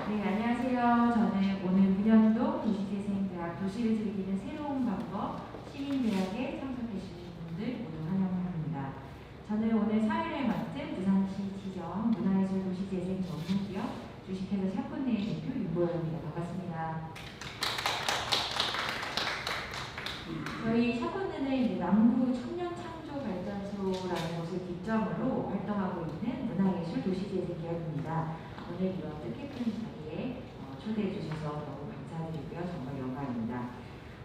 네, 안녕하세요. 저는 오늘 문현동 도시재생대학 도시를 즐기는 새로운 방법 시민대학에 참석해 주신 분들 모두 환영합니다. 저는 오늘 사회를 맡은 부산시 지정 문화예술 도시재생 전문기업 주식회사 샤프네의 대표 윤보영입니다. 반갑습니다. 저희 샤프네는 남부 청년창조발전소라는 곳을 기점으로 활동하고 있는 문화예술 도시재생 기업입니다. 오늘 이런 뜻깊은 자리에 초대해 주셔서 너무 감사드리고요. 정말 영광입니다.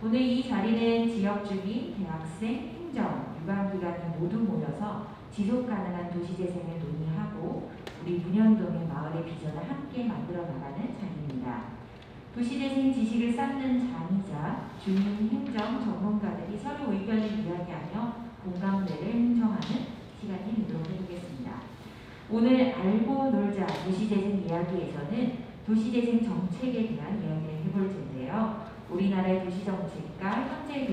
오늘 이 자리는 지역 주민, 대학생, 행정, 유관기관이 모두 모여서 지속가능한 도시재생을 논의하고 우리 문현동의 마을의 비전을 함께 만들어 나가는 자리입니다. 도시재생 지식을 쌓는 장이자 주민, 행정, 전문가들이 서로 의견을 이야기하며 공감대를 형성하는 시간이 되도록 해보겠습니다. 오늘 알고 놀자 도시재생 이야기에서는 도시재생 정책에 대한 이야기를 해볼 텐데요. 우리나라의 도시정책과 현재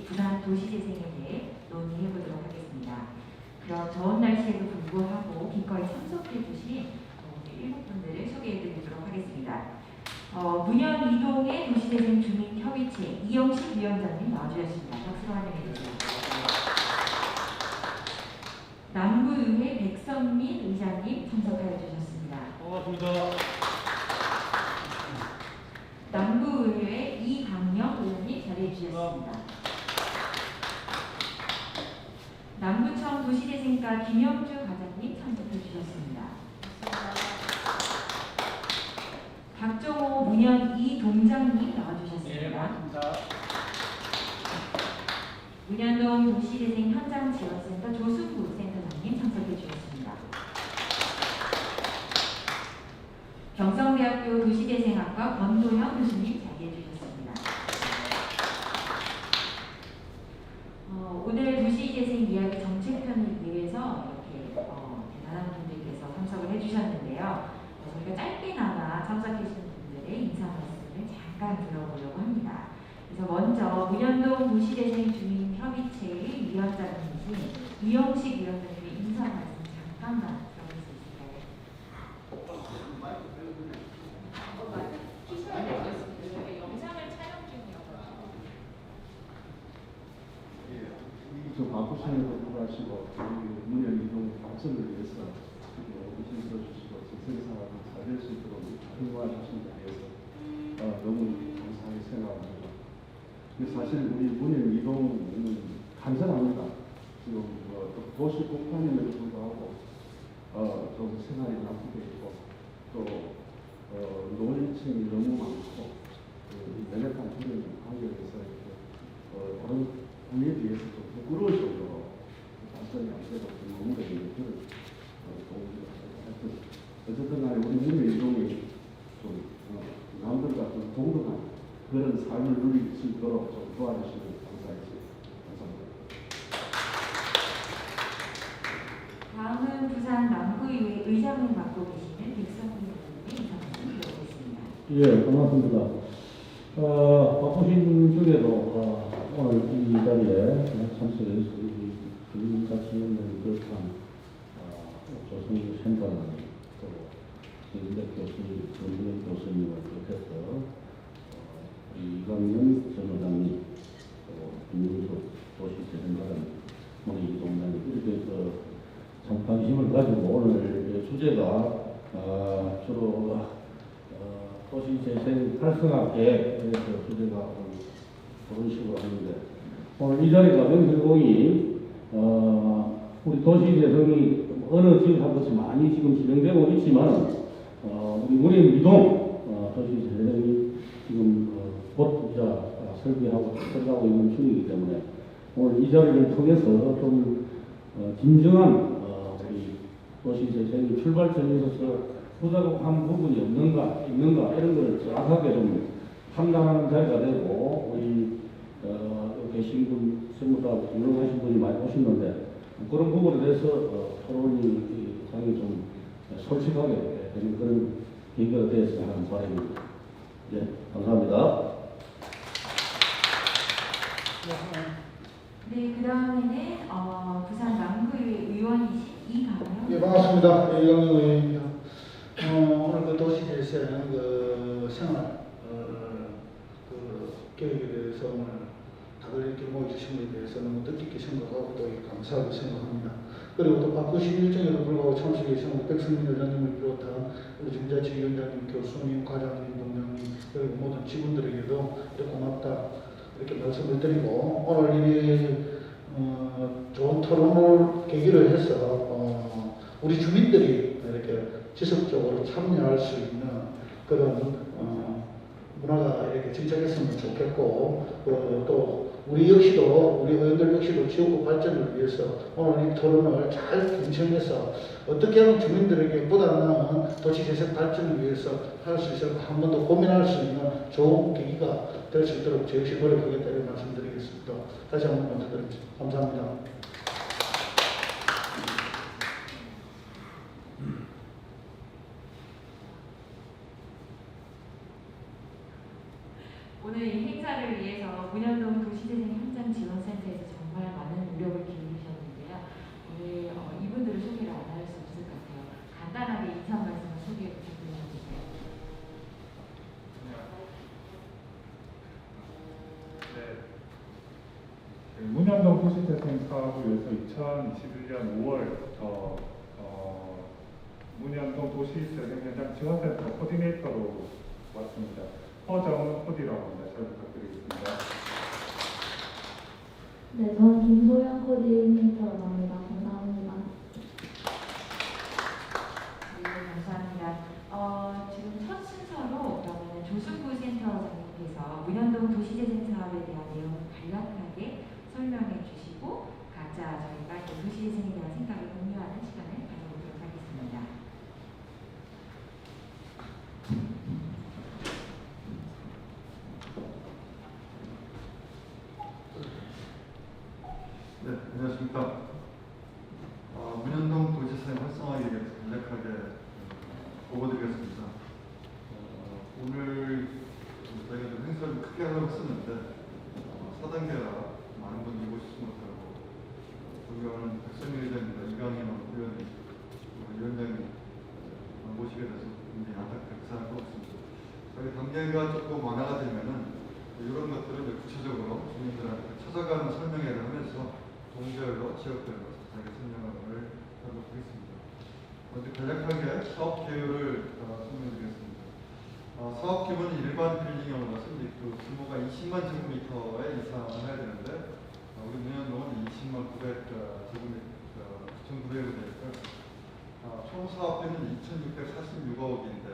부산 도시재생에 대해 논의해 보도록 하겠습니다. 그럼 더운 날씨에도 불구하고 기꺼이 참석해 주신 오늘 7분들을 소개해 드리도록 하겠습니다. 문현 이동의 도시재생 주민협의체 이영식 위원장님 나와주셨습니다. 박수로 환영해 주세요. 남부의회 백선민 의장님 참석하여 주셨습니다. 반갑습니다. 남부의회 이강영 의원님 자리해 주셨습니다. 남부청 도시재생과 김영주 과장님 참석해 주셨습니다. 박정호 문현 이동장님 나와주셨습니다. 네, 반갑습니다. 문현동 도시재생 현장지원센터 조승구 센터장님 참석해 주셨습니다. 경성대학교 도시재생학과 권도형 교수님 자리해 주셨습니다. 오늘 도시재생 이야기 정책편을 위해서 이렇게 대단한 분들께서 참석을 해주셨는데요. 저희가 짧게나마 참석해 주신 분들의 인사 말씀을 잠깐 들어보려고 합니다. 그래서 먼저 문현동 도시재생 주민협의체의 위원장이신 이영식 위원장님의 인사 말씀 잠깐만 들어볼 수 있을까요? 키셔야 될 것 같습니다. 저희가 영상을 촬영 중이어서. 저 바쁘시면서 불하시고 문현 이동 발전을 위해서 오신 들어주시고 재생사가 잘 될 수 있도록 도와주신 데 대해서 너무 감사하게 생각합니다. 사실 우리 문현 이동은 간절합니다. 지금 도시 공간임에도 불구하고 좀 생활이 나쁘게 있고 또 노인층이 너무 많고 연약한 주민 환경에서 이렇게 다른 국민에 비해서 좀 부끄러울 정도로 발전이 안 되고 좀 너무 되는 그런 동기가 어쨌든 간에 우리 문현 이동이 좀 남들과 좀 동등한 그런 삶을 누릴 수 있도록 좀 도와주시면 감사하겠습니다. 감사합니다. 다음은 부산 남부의회 의장을 맡고 계시는 백선민 의원님의 인사 말씀 드리겠습니다. 예, 반갑습니다. 바쁘신 중에도 오늘 이 자리에 참석해서 같이 있는 비롯한 조승우 센터장, 또 김대 교수님, 전문의 교수님을 비롯해서 이강영 전원장님, 또 김윤수 도시재생과장, 이동장님 이렇게 참 관심을 가지고 오늘 주제가 주로 도시재생 활성화 계획에서 주제가 그런 식으로 하는데 오늘 이 자리가 명실공히 우리 도시재생이 어느 지역하고서 많이 지금 진행되고 있지만 우리 문현 이동 도시재생이 지금 곧 이제 설계하고 들어가고 있는 중이기 때문에 오늘 이 자리를 통해서 좀 진정한 우리 도시재생이 출발점에 있어서 부족한 부분이 있는가 이런 걸 정확하게 좀 판단하는 자리가 되고 우리 계신 분 전부 유명하신 분이 많이 오셨는데 그런 부분에 대해서 토론이 상당히 좀 솔직하게 되는 그런 계기가 되었으면 하는 바람입니다. 네, 감사합니다. 네, 그 다음에는 부산 남부의회 의원이신 이강영. 예, 반갑습니다. 이강영 의원입니다. 오늘 그 도시재생 그 생활 그 교육에 대해서 오늘 다들 이렇게 모여주신 것에 대해서 너무 뜻깊게 생각하고 또 감사하게 생각합니다. 그리고 또 바쁘신 일정에도 불구하고 참석해 주신 우리 백승민 의장님을 비롯한 우리 중자치위원장님, 교수님, 과장님, 동장님 그리고 모든 직원들에게도 이렇게 고맙다 이렇게 말씀을 드리고 오늘 이 좋은 토론을 계기로 해서 우리 주민들이 이렇게 지속적으로 참여할 수 있는 그런 문화가 이렇게 정착했으면 좋겠고 또 우리 역시도 우리 의원들 역시도 지역구 발전을 위해서 오늘 이 토론을 잘 경청해서 어떻게 하면 주민들에게 보다는 도시 재생 발전을 위해서 할 수 있을까 한 번 더 고민할 수 있는 좋은 계기가 될 수 있도록 저 역시 노력하겠다 이런 말씀드리겠습니다. 다시 한번 감사드립니다. 감사합니다. 오늘 이 행사를 위해서 문현동 도시재생 현장지원센터에서 정말 많은 노력을 기울이셨는데요. 오늘 이분들을 소개를 안 할 수 없을 것 같아요. 간단하게 인사 말씀을 소개 부탁드립니다. 네. 문현동 도시재생 사업을 위해서 2021년 5월부터 문현동 도시재생 현장 지원센터 코디네이터로 왔습니다. 허정은 코디라고 합니다. 잘 부탁드리겠습니다. 네, 저는 김소연 코디네이터라고 합니다. 감사합니다. 네, 감사합니다. 지금 첫 순서로 그러면 조승구 센터장님께서 문현동 도시재생 사업에 대한 내용을 간략하게 설명해 주시고 각자 저희가 도시재생에 대한 생각을 공유하는 시간을 가져보도록 하겠습니다. 네, 안녕하십니까. 문현동 도시재생 활성화에 대해서 간략하게 보고드리겠습니다. 오늘 저희가 좀 행사를 크게 하려고 했었는데 4단계라 많은 분들이 오시지 못하고 존경하는 백선미 의장님과 이강인 위원장님 모시게 돼서 굉장히 안타깝게 생각하고 있습니다. 저희 단계가 조금 완화가 되면은 이런 것들을 구체적으로 주민들한테 찾아가는 설명회를 하면서 동별로 지역별로 자세하게 설명을 하도록 하겠습니다. 먼저 간략하게 사업 계율을 설명드리겠습니다. 사업 규모는 일반 빌딩형으로서 그 규모가 20만 제곱미터에 이상을 해야 되는데 우리 문현동은 20만 900제곱미터 9,900으로 되어 있고요. 총 사업비는 2,646억인데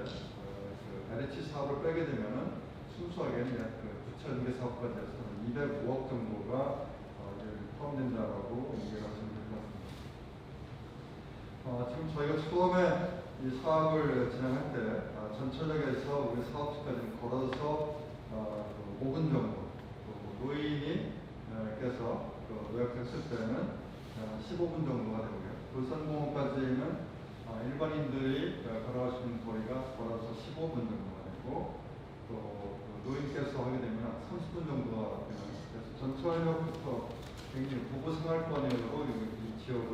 LH 사업을 빼게 되면은 순수하게는 약 9,000개 사업까지 해서 205억 정도가 포함된다라고 이해를 하시면 될 것 같습니다. 지금 저희가 처음에 이 사업을 진행할 때 전철역에서 우리 사업지까지 걸어서 5분 정도 노인께서 노약했을 때는 15분 정도가 되고요. 울산공원까지는 일반인들이 걸어갈 수 있는 거리가 걸어서 15분 정도가 되고 또 노인께서 하게 되면 30분 정도가 되는 그래서 전철역부터 굉장히 도보 생활권으로 이 지역을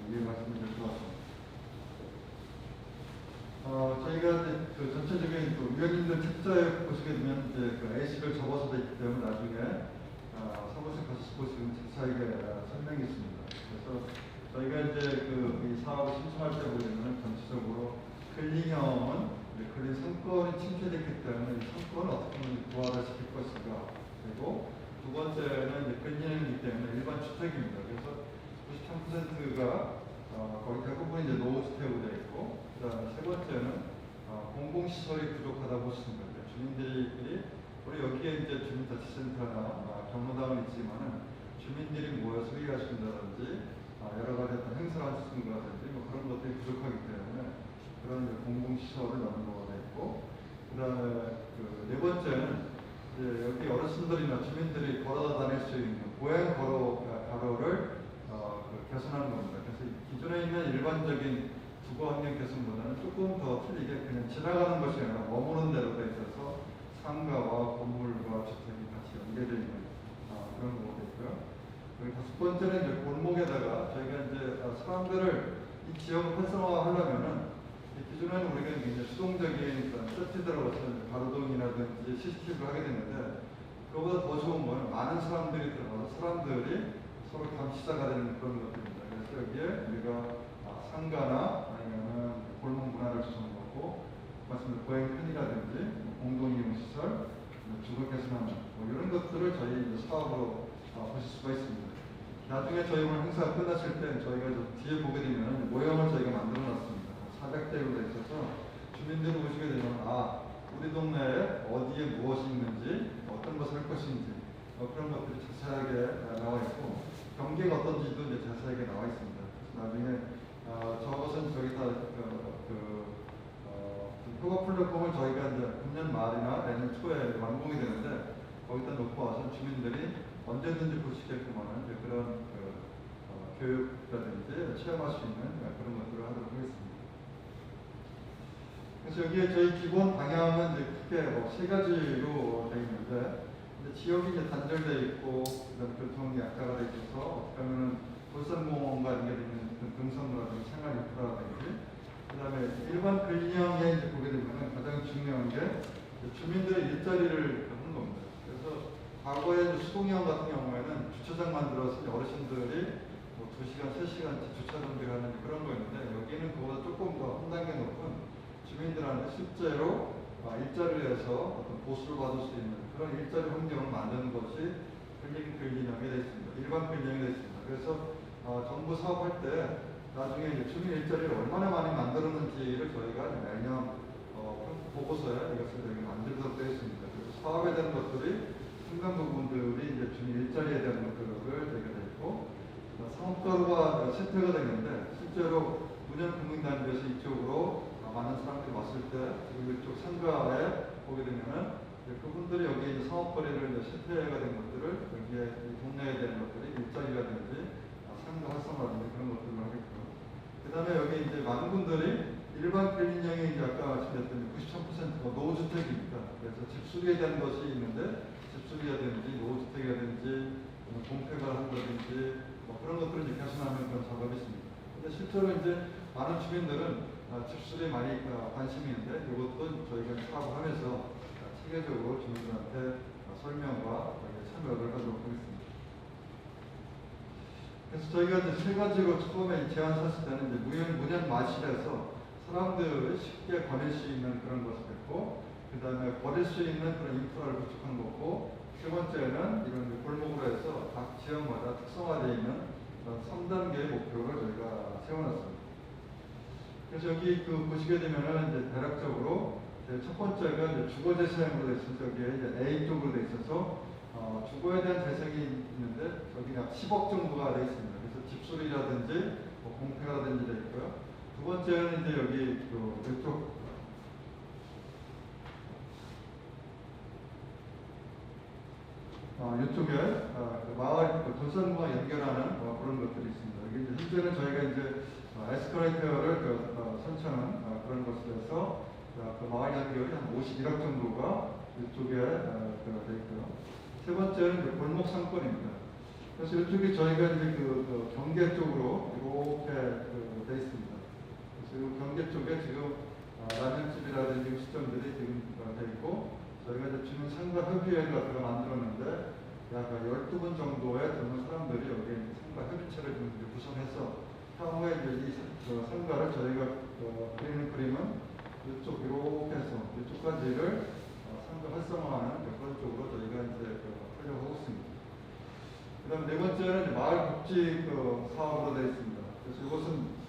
이해하시면 될 것 같습니다. 저희가 이제 그 전체적인 위원님들 책자에 보시게 되면 이제 그 A식을 접어서 되어 있기 때문에 나중에 사무실 가서 보시면 자세하게 설명이 있습니다. 그래서 저희가 이제 이 사업을 신청할 때 보면 전체적으로 클린형은 클린 상권이 침체됐기 때문에 이 상권을 어떻게 하면 부활시킬 것인가 그리고 두 번째는 이제 클린형이기 때문에 일반 주택입니다. 그래서 93%가 거의 대부분 이제 노후주택으로 되어 있고, 그다음에 세 번째는 공공시설이 부족하다 보시는 거죠. 주민들이 우리 여기에 이제 주민자치센터나 경로당은 있지만은 주민들이 모여서 회의하신다든지 여러 가지 어떤 행사를 할 수 있는 거라든지 뭐 그런 것들이 부족하기 때문에 그런 이제 공공시설을 넣는 거가 있고, 그다음에 네 번째는 이제 여기 어르신들이나 주민들이 걸어 다닐 수 있는 보행 가로를 개선하는 겁니다. 그래서 기존에 있는 일반적인 주거 환경 개선보다는 조금 더 틀리게 그냥 지나가는 것이 아니라 머무는 대로 돼 있어서 상가와 건물과 주택이 같이 연계되어 있는 그런 거가 있고요. 그리고 다섯 번째는 이제 골목에다가 저희가 이제 사람들을 이 지역을 활성화하려면은 기존에 기존에는 우리가 이제 수동적인 그런 세트 들어가서 가로등이라든지 CCTV를 하게 되는데 그거보다 더 좋은 건 많은 사람들이 들어가서 사람들이 서로 감시자가 되는 그런 것들입니다. 그래서 여기에 우리가 상가나 아니면은 골목 문화를 조성하고 말씀드린 보행 편의라든지 공동이용시설, 주거 개선하는 이런 것들을 저희 이제 사업으로 보실 수가 있습니다. 나중에 저희 오늘 행사가 끝났을 때 저희가 뒤에 보게 되면 모형을 저희가 만들어 놨습니다. 400대로 돼 있어서 주민들이 보시게 되면 우리 동네에 어디에 무엇이 있는지 어떤 것을 할 것인지 그런 것들이 자세하게 나와 있고 경계가 어떤지도 이제 자세하게 나와 있습니다. 그래서 나중에 저것은 저기 다 협업 플랫폼을 저희가 이제 금년 말이나 내년 초에 완공이 되는데 거기다 놓고 와서 주민들이 언제든지 볼 수 있게끔 하는 그런 교육이라든지 체험할 수 있는 그런 것들을 하도록 하겠습니다. 그래서 여기에 저희 기본 방향은 이제 크게 세 가지로 되어 있는데 지역이 이제 단절되어 있고 그다음에 교통이 약자가 되어 있어서 어떻게 하면은 돌산공원과 연결되는 등산로라든지 생활 인프라라든지 그다음에 일반 근린형에 이제 보게 되면은 가장 중요한 게 주민들의 일자리를 하는 겁니다. 그래서 과거에 수동형 같은 경우에는 주차장 만들어서 어르신들이 2시간, 3시간 주차 정비하는 그런 거였는데 여기는 그보다 조금 더 한 단계 높은 주민들한테 실제로 일자리를 해서 어떤 보수를 받을 수 있는 그런 일자리 환경을 만드는 것이 근린형이 되어 있습니다. 일반 근린형이 되어 있습니다. 그래서 정부 사업할 때 나중에 이제 주민 일자리를 얼마나 많이 만들었는지를 저희가 매년 보고서에 이것을 저희가 만들도록 되어 있습니다. 그래서 사업에 대한 것들이 상당 부분들이 이제 주민 일자리에 대한 것들을 저희가 되어 있고 상업가루가 실패가 되는데 실제로 문현금융단지에서 이쪽으로 많은 사람들이 왔을 때 지금 이쪽 상가에 보게 되면은 그분들이 여기 이제 상업거리를 실패가 된 것들을 여기에 이 동네에 대한 것들이 일자리라든지 상가 활성화라든지 그런 것들을 하겠고 그 다음에 여기 이제 많은 분들이 일반 근린형이 이제 아까 말씀드렸던 93%가 노후주택입니다. 그래서 집수리에 대한 것이 있는데 집수리라든지 노후주택이라든지 공폐가 한다든지 그런 것들을 이제 개선하는 그런 작업이 있습니다. 근데 실제로 이제 많은 주민들은 집수리에 많이 관심이 있는데 이것도 저희가 사업을 하면서 체계적으로 주민들한테 설명과 참여를 하도록 하겠습니다. 그래서 저희가 이제 세 가지로 처음에 제안했을 때는 이제 문현 마실에서 사람들이 쉽게 거닐 수 있는 그런 것을 했고, 그 다음에 버릴 수 있는 그런 인프라를 구축한 거고, 세 번째는 이런 골목으로 해서 각 지역마다 특성화되어 있는 그런 3단계의 목표를 저희가 세워놨습니다. 그래서 여기 보시게 되면은 이제 대략적으로 첫 번째가 이제 주거 재생으로 되어 있어서 여기에 이제 A 쪽으로 되어 있어서 주거에 대한 재생이 있는데 여기 약 10억 정도가 되어 있습니다. 그래서 집수리라든지 공폐라든지 되어 있고요. 두 번째는 이제 여기 이쪽 이쪽에 마을 돌산과 연결하는 그런 것들이 있습니다. 여기 이제 현재는 저희가 이제 에스컬레이터를 설치하는 그런 것을 해서 그 마을 연결이 한 51억 정도가 이쪽에 되어 있고요. 세 번째는 이제 골목 상권입니다. 그래서 이쪽에 저희가 이제 경계 쪽으로 이렇게 되어 있습니다. 그래서 이 경계 쪽에 지금 라면집이라든지 음식점들이 지금 되어 있고, 저희가 이제 주민 상가 협의회 같은 거 만들었는데 약 12분 정도의 젊은 사람들이 여기 상가 협의체를 좀 구성해서 향후에 이제 이 상가를 저희가 그리는 그림은 이쪽 이렇게 해서 이쪽까지를 상가 활성화하는 그런 쪽으로 저희가 이제 하려고 하고 있습니다. 그 다음에 네 번째는 마을 복지 사업으로 되어 있습니다. 그래서 이것은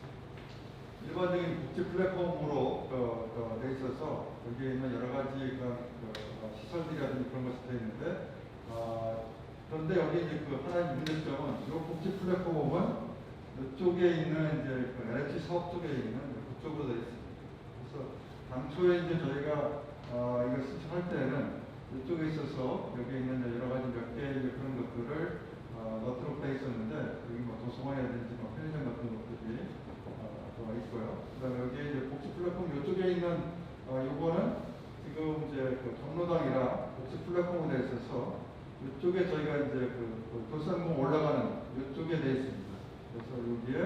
일반적인 복지 플랫폼으로 되어 있어서 여기에 있는 여러 가지 시설들이라든지 그런 것이 되어 있는데 그런데 여기 이제 하나의 문제점은 이 복지 플랫폼은 이쪽에 있는 이제 LH 사업 쪽에 있는 그쪽으로 되어 있습니다. 그래서 당초에 이제 저희가 이걸 신청할 때는 이쪽에 있어서 여기 있는 여러 가지 몇 개의 그런 것들을 넣도록 되어 있었는데 여기 도서관이라든지 편의점 같은 것들이 있고요. 그다음에 여기 이제 복지 플랫폼 이쪽에 있는 요거는 지금 이제 경로당이랑 복지 플랫폼으로 되어 있어서 이쪽에 저희가 이제 돌산공 올라가는 이쪽에 되어 있습니다. 그래서 여기에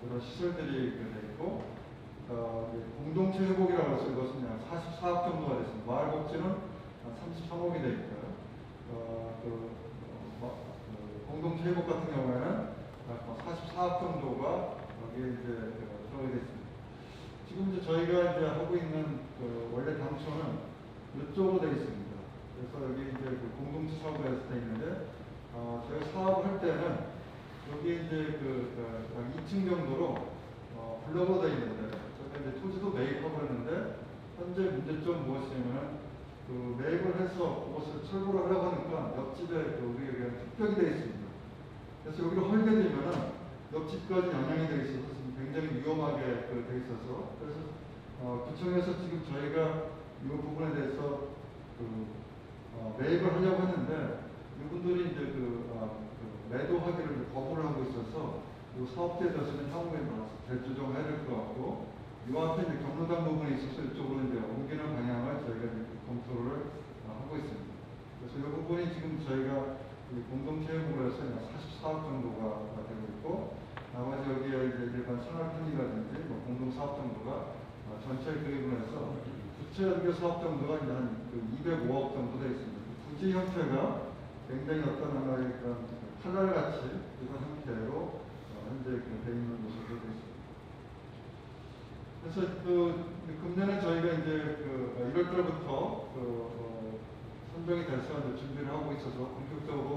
여러 시설들이 되어 있고, 공동체 회복이라고 해서 이것은 약 44억 정도가 됐습니다. 마을 복지는 33억이 되어 있고요. 공동체 회복 같은 경우에는 44억 정도가 여기에 이제 들어가게 됐습니다. 지금 이제 저희가 이제 하고 있는 원래 당초는 이쪽으로 되어 있습니다. 그래서 여기 이제 공동체 사업을 해서 되어 있는데, 저희 사업을 할 때는 여기 이제 2층 정도로 블럭으로 되어 있는데, 저희가 이제 토지도 매입하고 했는데, 현재 문제점 무엇이냐면, 매입을 해서 그것을 철거를 하려고 하니까 옆집에 우리가 그냥 습격이 되어 있습니다. 그래서 여기를 헐게 되면은 옆집까지 영향이 되어 있어서 굉장히 위험하게 되어 있어서, 그래서 구청에서 지금 저희가 이 부분에 대해서 매입을 하려고 했는데, 이분들이 이제 매도하기를 거부를 하고 있어서 이 사업체에 대해서는 향후에 재조정을 해야 될 것 같고, 이 앞에 이제 경로당 부분이 있어서 이쪽으로 이제 옮기는 방향을 저희가 이제 검토를 하고 있습니다. 그래서 이 부분이 지금 저희가 공동체 회복을 해서 약 44억 정도가 되고 있고, 나머지 여기에 이제 일반 생활편의라든지 공동사업 정도가 전체 교육을 해서 구체적인 사업 정도가 이제 한 205억 정도 되어 있습니다. 부지 형태가 굉장히 어떤 하나의 그런 칼날같이 이런 형태로 현재 되어 있는 모습으로 되어 있습니다. 그래서 금년에 저희가 이제 1월달부터 선정이 돼서 이제 준비를 하고 있어서 본격적으로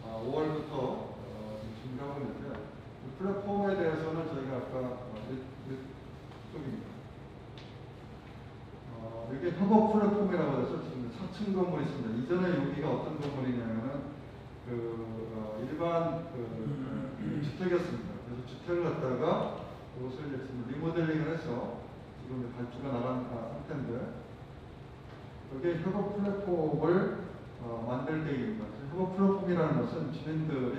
5월부터 준비를 하고 있는데, 플랫폼에 대해서는 저희가 아까 이쪽입니다. 이게 협업 플랫폼이라고 해서 지금 4층 건물이 있습니다. 이전에 여기가 어떤 건물이냐면은 일반 주택이었습니다. 그래서 주택을 갖다가 그것을 이제 지금 리모델링을 해서 지금 발주가 나간 상태인데, 여기에 협업 플랫폼을 만들 계획입니다. 협업 플랫폼이라는 것은 주민들이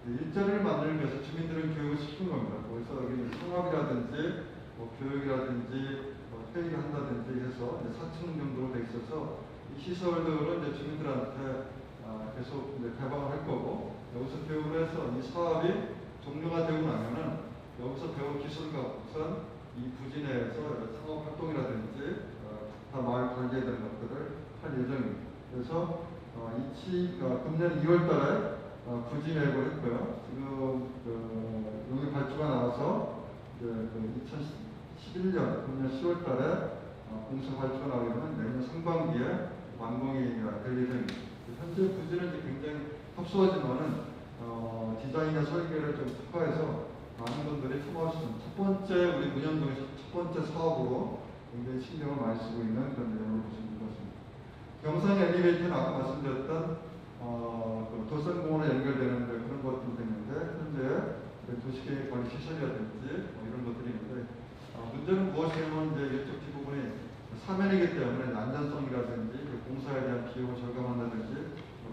일자리를 만들기 위해서 주민들을 교육을 시키는 겁니다. 그래서 여기 상업이라든지 교육이라든지 회의를 한다든지 해서 4층 정도로 되어 있어서 이 시설들은 이제 주민들한테 계속 이제 개방을 할 거고, 여기서 교육을 해서 이 사업이 종료가 되고 나면은 여기서 배운 기술과 우선 이 부지 내에서 상업 활동이라든지 다 마을 관리에 대한 것들을 할 예정입니다. 그래서 금년 2월달에 부지 매입을 했고요. 지금 여기 발주가 나와서 2011년 금년 10월달에 공사 발주가 나오게 되면 내년 상반기에 완공이 될 예정입니다. 현재 부지는 이제 굉장히 협소하지만은 디자인과 설계를 좀 특화해서 많은 분들이 참여할 수 있는 첫 번째 우리 문현동에서 첫 번째 사업으로 굉장히 신경을 많이 쓰고 있는 그런 내용을 보시면 될 것 같습니다. 경상 엘리베이터는 아까 말씀드렸던 도산공원에 연결되는 그런 것들도 있는데, 현재 도시계획 관리 시설이라든지 이런 것들이 있는데, 문제는 무엇이냐면 이제 이쪽 뒷부분이 사면이기 때문에 안전성이라든지 공사에 대한 비용을 절감한다든지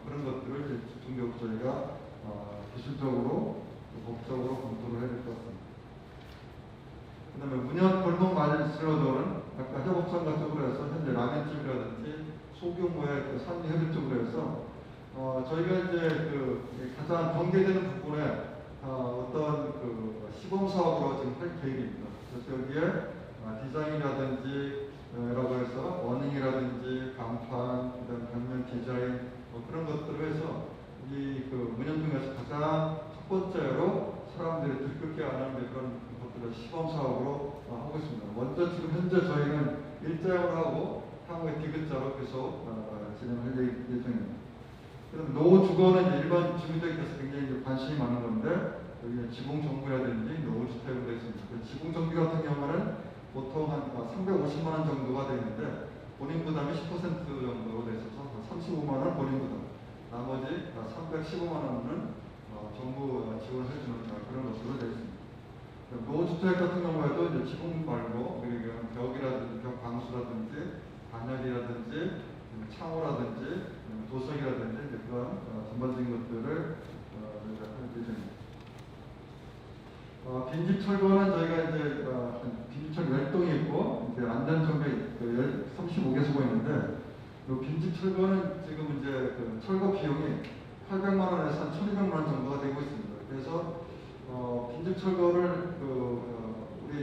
그런 것들을 이제 집중적으로 저희가 기술적으로 법적으로 검토를 해야 될 것 같습니다. 그 다음에 문현 골목 마을슬로도는 아까 협업상가 쪽으로 해서 현재 라면집이라든지 소규모의 산리협의 쪽으로 해서 저희가 이제 가장 경계되는 부분에 어떤 시범사업으로 지금 할 계획입니다. 그래서 여기에 디자인이라든지 라고 해서 어닝이라든지 간판, 그다음 벽면 디자인 그런 것들을 해서 이 문현동에서 가장 첫 번째로 사람들이 들끓게 하는 그런 것들을 시범 사업으로 하고 있습니다. 먼저 지금 현재 저희는 일자형을 하고 향후에 디귿자로 계속 진행할 예정입니다. 그럼 노후 주거는 일반 주민들께서 굉장히 관심이 많은 건데, 여기 지붕 정비라든지 노후 주택으로 되어 있습니다. 지붕 정비 같은 경우는 보통 한 350만 원 정도가 되는데, 본인 부담이 10% 정도로 되어 있어서 35만 원 본인 부담, 나머지 315만 원은 정부 지원을 해주는 그런 것으로 되어 있습니다. 노후주택 같은 경우에도 이제 지붕 말고 벽이라든지 벽 방수라든지 단열이라든지 창호라든지 도석이라든지 그런 전반적인 것들을 할 예정입니다. 빈집 철거는 저희가 이제 빈집 철거 10동이 있고 이제 안전정비 35개소가 있는데, 빈집 철거는 지금 이제 철거 비용이 800만 원에서 한 1,200만 원 정도가 되고 있습니다. 그래서 빈집 철거를 우리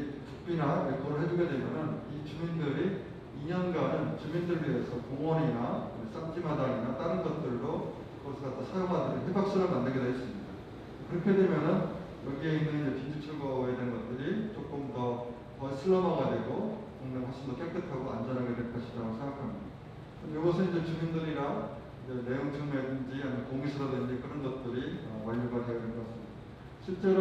숲이나 에코를 해주게 되면은 이 주민들이 2년간은 주민들 위해서 공원이나 쌍지마당이나 다른 것들로 그것을 갖다 사용하도록 해박수를 만들게 되어 있습니다. 그렇게 되면은 여기에 있는 이제 빈집 철거에 대한 것들이 조금 더 슬럼화가 되고 동네가 훨씬 더 깨끗하고 안전하게 될 것이라고 생각합니다. 이것은 이제 주민들이랑 이제 내용 증명이라든지 아니면 공기수라든지 그런 것들이 완료가 되어야 될 것 같습니다. 실제로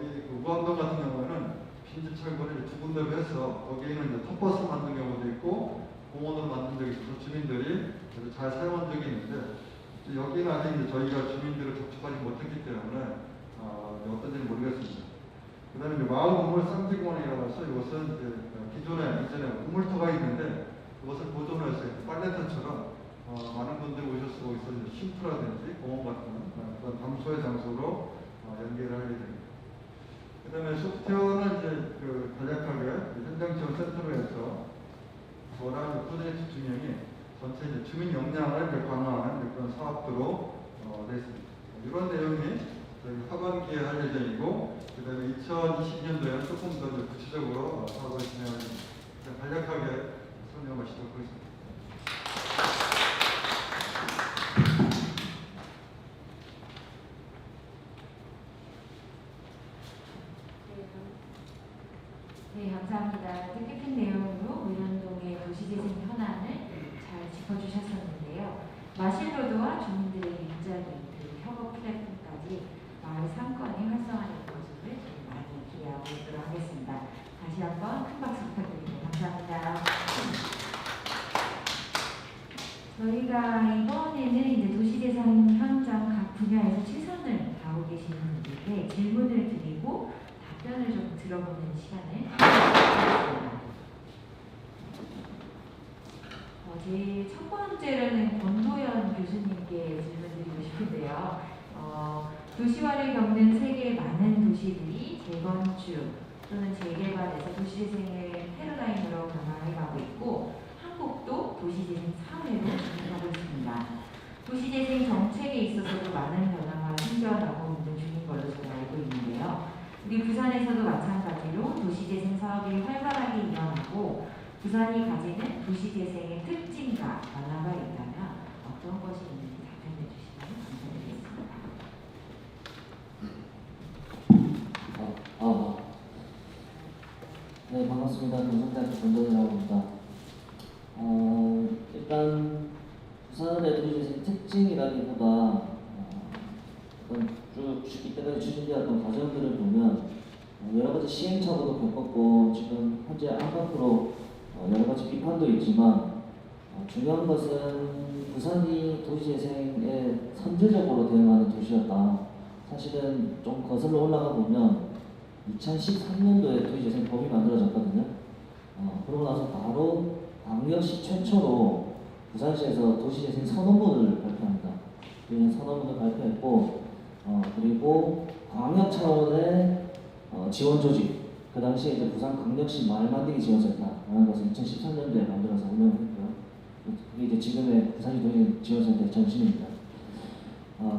우리 그 무암동 같은 경우에는 빈집 철거를 두 군데로 해서 거기에는 이제 텃밭을 만든 경우도 있고 공원으로 만든 적이 있어서 주민들이 아주 잘 사용한 적이 있는데 여기는 아직 이제 저희가 주민들을 접촉하지 못했기 때문에 어떤지는 모르겠습니다. 그 다음에 이제 마을우물 쌍지공원이라고 해서 이것은 이제 이전에 우물터가 있는데 그것을 보존해서 빨래터처럼 많은 분들이 오실 수가 있어서 쉼터라든지 공원 같은 그런 담소의 장소로 연계를 하게 됩니다. 그 다음에 소프트웨어는 이제 그 간략하게 현장 지원 센터로 해서 저랑 프로젝트 중량이 전체 이제 주민 역량을 이제 강화하는 그런 사업으로 되어 있습니다. 이런 내용이 저희 하반기에 할 예정이고, 그 다음에 2020년도에는 조금 더 이제 구체적으로 사업을 진행하겠습니다. 간략하게 설명 마치도록 하겠습니다. 네, 감사합니다. 뜻깊은 내용으로 의령동의 도시재생 현안을 잘 짚어주셨었는데요. 마실로드와 주민들의 일자리, 그리고 협업 플랫폼까지 마을 상권이 활성화되는 모습을 많이 기대하고 있도록 하겠습니다. 다시 한번 큰 박수 부탁드립니다. 감사합니다. 저희가 이번에는 이제 도시재생 현장 각 분야에서 최선을 다하고 계시는 분들께 질문을 드리고 답변을 좀 들어보는 시간을 가지겠습니다. 제일 첫 번째로는 권도연 교수님께 질문드리고 싶은데요. 도시화를 겪는 세계의 많은 도시들이 재건축 또는 재개발에서 도시재생의 패러다임으로 변화해가고 있고 한국도 도시재생 사회로 진행하고 있습니다. 도시재생 정책에 있어서도 많은 변화가 생겨나고 있는 중인 걸로 제가 알고 있는데요. 우리 부산에서도 마찬가지로 도시재생 사업이 활발하게 일어나고 부산이 가지는 도시재생의 특징과 변화가 있다면 어떤 것이 있는지 답변해 주시면 감사드리겠습니다. 네, 반갑습니다. 경상대학교 권도연이라고 합니다. 일단 부산의 도시재생 특징이라기보다 쭉 이때까지 추진되었던 과정들을 보면 여러 가지 시행착오도 겪었고 지금 현재 안팎으로 여러 가지 비판도 있지만 중요한 것은 부산이 도시재생에 선제적으로 대응하는 도시였다. 사실은 좀 거슬러 올라가 보면 2013년도에 도시재생법이 만들어졌거든요. 그러고 나서 바로 광역시 최초로 부산시에서 도시재생 선언문을 발표합니다. 도시재생 선언문을 발표했고 그리고 광역 차원의 지원 조직, 그 당시에 이제 부산광역시 마을 만들기 지원센터라는 것을 2013년도에 만들어서 운영했고요. 그게 이제 지금의 부산시 도시재생 지원센터의 전신입니다.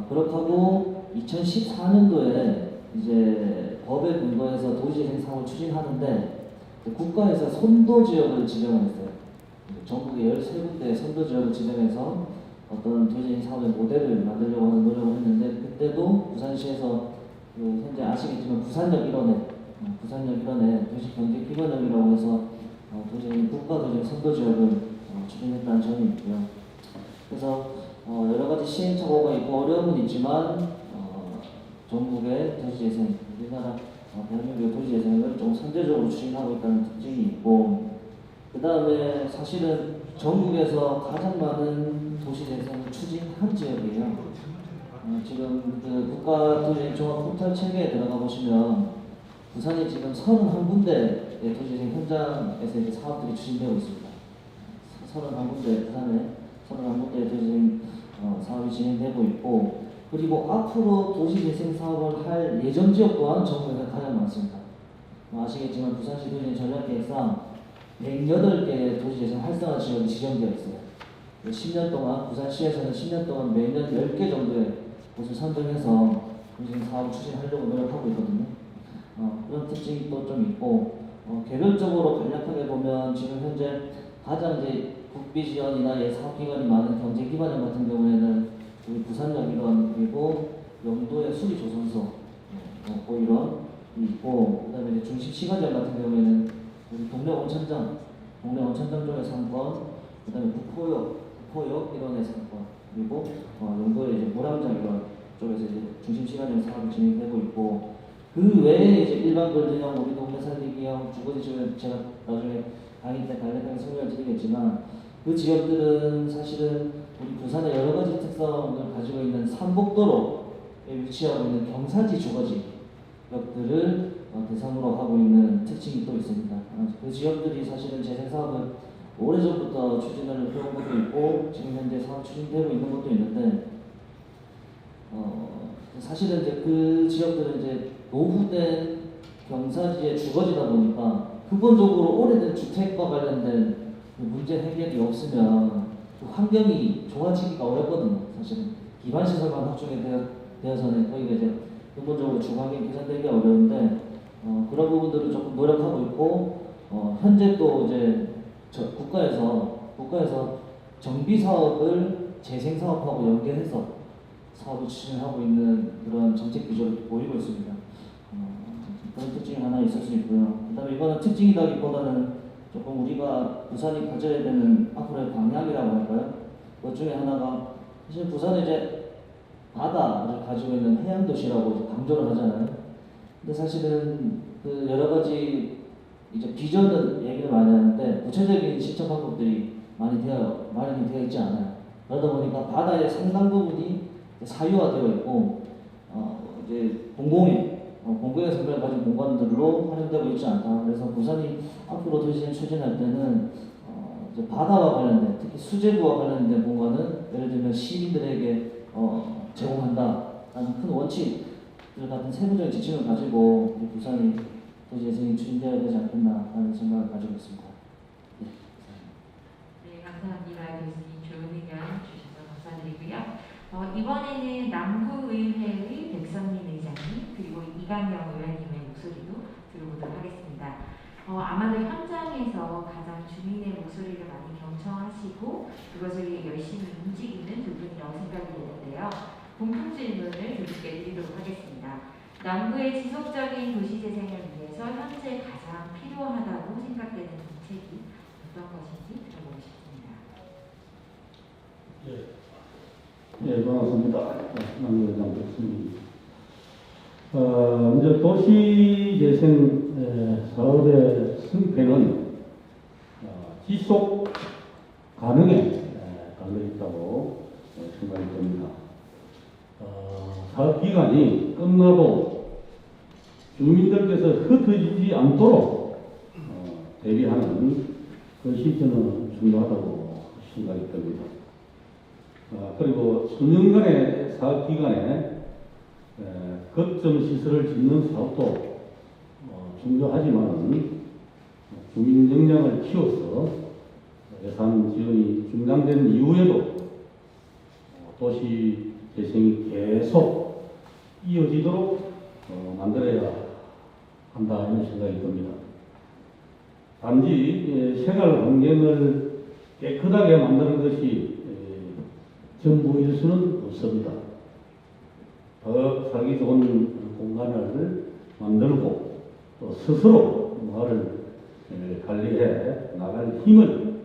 그렇다고 2014년도에 이제 법에 근거해서 도시재생 사업을 추진하는데 국가에서 선도지역을 지정을 했어요. 전국에 13군데 선도지역을 지정해서 어떤 도시재생 사업의 모델을 만들려고 하는 노력을 했는데 그때도 부산시에서 현재 아시겠지만 부산역 1원에 도시경제기반역이라고 해서 도시재생 국가 도시재생 선도지역을 추진했다는 점이 있고요. 그래서 여러 가지 시행착오가 있고 어려움은 있지만 전국의 도시재생, 우리나라 대한민국의 도시재생을 좀 선제적으로 추진하고 있다는 특징이 있고 그 다음에 사실은 전국에서 가장 많은 도시재생을 추진한 지역이에요. 지금 그 국가도시재생 종합포털 체계에 들어가 보시면 부산이 지금 31군데의 도시재생 현장에서 이제 사업들이 추진되고 있습니다. 31군데, 부산에 31군데의 도시재생 사업이 진행되고 있고 그리고 앞으로 도시재생 사업을 할 예정 지역 또한 전국에서 가장 많습니다. 아시겠지만 부산시 도시재생 전략계획상 108개의 도시재생 활성화 지역이 지정되어 있어요. 10년 동안 부산시에서는 10년 동안 매년 10개 정도의 곳을 선정해서 도시재생 사업을 추진하려고 노력하고 있거든요. 그런 특징이 또 좀 있고 개별적으로 간략하게 보면 지금 현재 가장 이제 국비 지원이나 사업 기관이 많은 경제 기반형 같은 경우에는 우리 부산여기런 그리고 영도의 수리조선소 뭐 이런 있고, 그다음에 이제 중심 시가지역 같은 경우에는 우리 동래 온천장 쪽의 상권, 그다음에 북포역 이런의 상권, 그리고 영도의 이제 물항장 이런 쪽에서 이제 중심 시가지역 사업이 진행되고 있고, 그 외에 이제 일반 거주형, 우리 동네 살리기형, 주거지 지역은 제가 나중에 강의 때 간략하게 설명을 드리겠지만, 그 지역들은 사실은 우리 부산의 여러 가지 특성을 가지고 있는 삼복도로에 위치하고 있는 경사지 주거지역들을 대상으로 하고 있는 특징이 또 있습니다. 그 지역들이 사실은 재생 사업을 오래전부터 추진을 해온 것도 있고 지금 현재 사업 추진되고 있는 것도 있는데, 사실은 이제 그 지역들은 이제 노후된 경사지의 주거지다 보니까 근본적으로 오래된 주택과 관련된 문제 해결이 없으면 그 환경이 좋아지기가 어렵거든요. 사실은 기반 시설만 확충이 되어서는 거기가 이제 근본적으로 주거환경이 개선되기가 어려운데, 그런 부분들을 조금 노력하고 있고, 현재 또 이제 국가에서 정비 사업을 재생 사업하고 연계해서 사업을 추진하고 있는 그런 정책 기조를 보이고 있습니다. 그런 특징이 하나 있을 수 있고요. 그다음에 이거는 특징이라기보다는 조금 우리가 부산이 가져야 되는 앞으로의 방향이라고 할까요? 그 중에 하나가 사실 부산은 이제 바다를 가지고 있는 해양 도시라고 강조를 하잖아요. 근데 사실은 그 여러 가지 이제 비전은 얘기를 많이 하는데 구체적인 실천 방법들이 마련이 되어 있지 않아요. 그러다 보니까 바다의 상당 부분이 사유화되어 있고 이제 공공의 성격을 가진 공간들로 활용되고 있지 않다. 그래서 부산이 앞으로 도시를 추진할 때는 이제 바다와 관련된, 특히 수제부와 관련된 공간은 예를 들면 시민들에게 제공한다라는 큰 원칙 같은 세부적인 지침을 가지고 부산이 도시재생이 추진되어야 되지 않겠나라는 생각을 가지고 있습니다. 네, 감사합니다. 교수님 좋은 의견 주셔서 감사드리고요. 이번에는 남구의회의 백선민 의장님 그리고 이강영 의원님의 목소리도 들어보도록 하겠습니다. 아마도 현장에서 가장 주민의 목소리를 많이 경청하시고 그것을 열심히 움직이는 두 분이라고 생각이 되는데요. 공통 질문을 두 분께 드리도록 하겠습니다. 남구의 지속적인 도시재생을 위해서 현재 가장 필요하다고 생각되는 정책이 어떤 것인지 들어보고 싶습니다. 네, 반갑습니다. 남구의장 백승입니다. 이제 도시재생 사업의 승패는 지속 가능에 달려있다고 생각이 듭니다. 사업 기간이 끝나도 주민들께서 흩어지지 않도록 대비하는 것이 저는 중요하다고 생각이 듭니다. 그리고 수년간의 사업 기간에 거점 시설을 짓는 사업도 중요하지만 주민 역량을 키워서 예산 지원이 중단된 이후에도 도시 재생이 계속 이어지도록 만들어야 한다 이런 생각이 듭니다. 단지 생활 환경을 깨끗하게 만드는 것이 전부일 수는 없습니다. 더 살기 좋은 공간을 만들고 또 스스로 마을을 관리해 나갈 힘을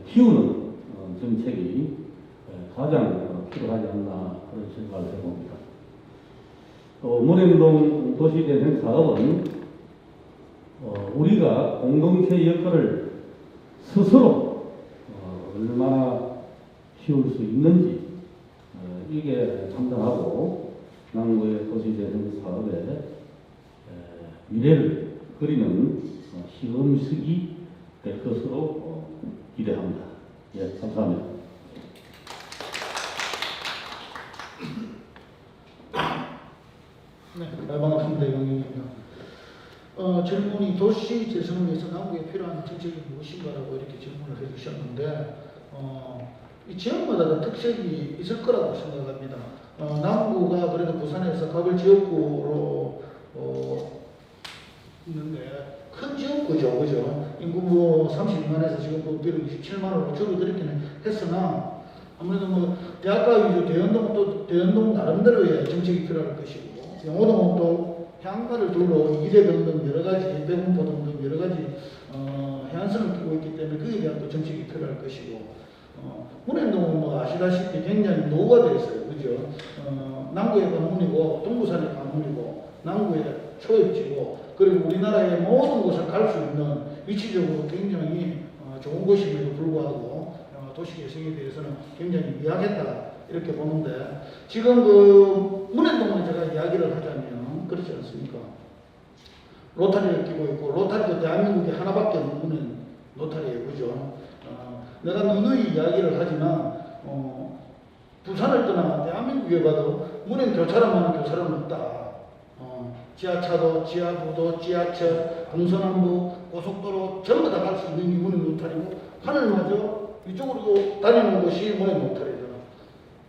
키우는 정책이 가장 필요하지 않나 그런 생각을 해봅니다. 또 문행동 도시재생 사업은 우리가 공동체 역할을 스스로 얼마나 키울 수 있는지 이게 판단하고 남구의 도시재생 사업의 미래를 그리는 시험식이 될 것으로 기대합니다. 예, 감사합니다. 네, 반갑습니다. 이광영입니다. 질문이 도시 재생을 위해서 남구에 필요한 정책이 무엇인가라고 이렇게 질문을 해주셨는데, 이 지역마다 특색이 있을 거라고 생각합니다. 남구가 그래도 부산에서 가을 지역구로 있는데 큰 지역구죠, 그죠? 인구 뭐 32만에서 지금 뭐 비록 27만으로 줄어들기는 했으나 아무래도 뭐 대학가 위주 대연동 또 대연동 나름대로의 정책이 필요할 것이고 영호동은 또 해안가를 둘러 이대병 등 여러 가지 배군포 등 여러 가지 해안선을 끼고 있기 때문에 그에 대한 또 정책이 필요할 것이고 문현동은 뭐 아시다시피 굉장히 노후가 되어 있어요, 그죠? 남구의 관문이고 동부산의 관문이고 남구의 초입지고 그리고 우리나라의 모든 곳을 갈 수 있는 위치적으로 굉장히 좋은 곳임에도 불구하고 도시 개성에 대해서는 굉장히 미약했다 이렇게 보는데 지금 그 문현동을 제가 이야기를 하자면 그렇지 않습니까? 로타리를 끼고 있고 로타리도 대한민국에 하나밖에 없는 로타리예요, 그죠? 내가 누누이 이야기를 하지만 부산을 떠나 대한민국에 봐도 문현 교차로만한 교차로는 없다. 지하차도, 지하부도, 지하철, 동서남부, 고속도로 전부 다 갈 수 있는 게 문현 로타리고 하늘마저 이쪽으로 다니는 곳이 문현 로타리잖아.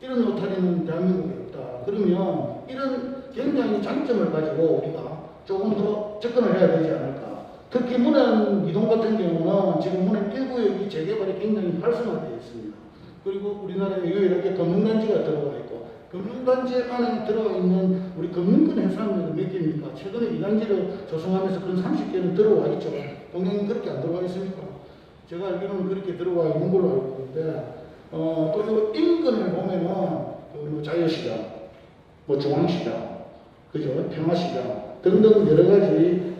이런 로타리는 대한민국에 없다. 그러면 이런 굉장히 장점을 가지고 우리가 조금 더 접근을 해야 되지 않을까. 특히 문현 이동 같은 경우는 지금 문현 1구역이 재개발이 굉장히 활성화되어 있습니다. 그리고 우리나라에 유일하게 금융단지가 들어가 있고 금융단지 안에 들어가 있는 우리 금융권 해상도가 몇 개입니까? 최근에 2단지를 조성하면서 그런 30개는 들어와 있죠. 동양은 그렇게 안 들어와 있습니까? 제가 알기로는 그렇게 들어와 있는 걸로 알고 있는데 또 인근을 보면은 뭐 자유시장, 뭐 중앙시장, 그죠? 평화시장 등등 여러 가지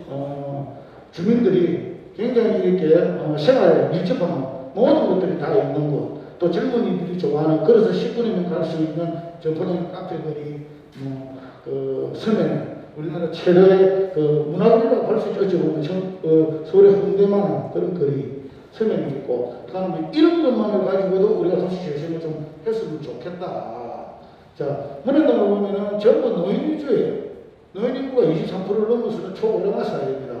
주민들이 굉장히 이렇게 생활에 밀접한 모든 것들이 다 있는 곳. 또 젊은이들이 좋아하는 걸어서 10분이면 갈 수 있는 전포동 카페 거리, 그 서면 우리나라 최대의 그 문화거리라고 할 수 있죠. 어찌 보면 서울의 홍대만한 그런 거리 서면이 있고 그다음에 이런 것만을 가지고도 우리가 도시 재생을 좀 했으면 좋겠다. 자, 문현동을 보면은 전부 노인 위주예요. 노인 인구가 23%를 넘어서는 초고령화 사회입니다.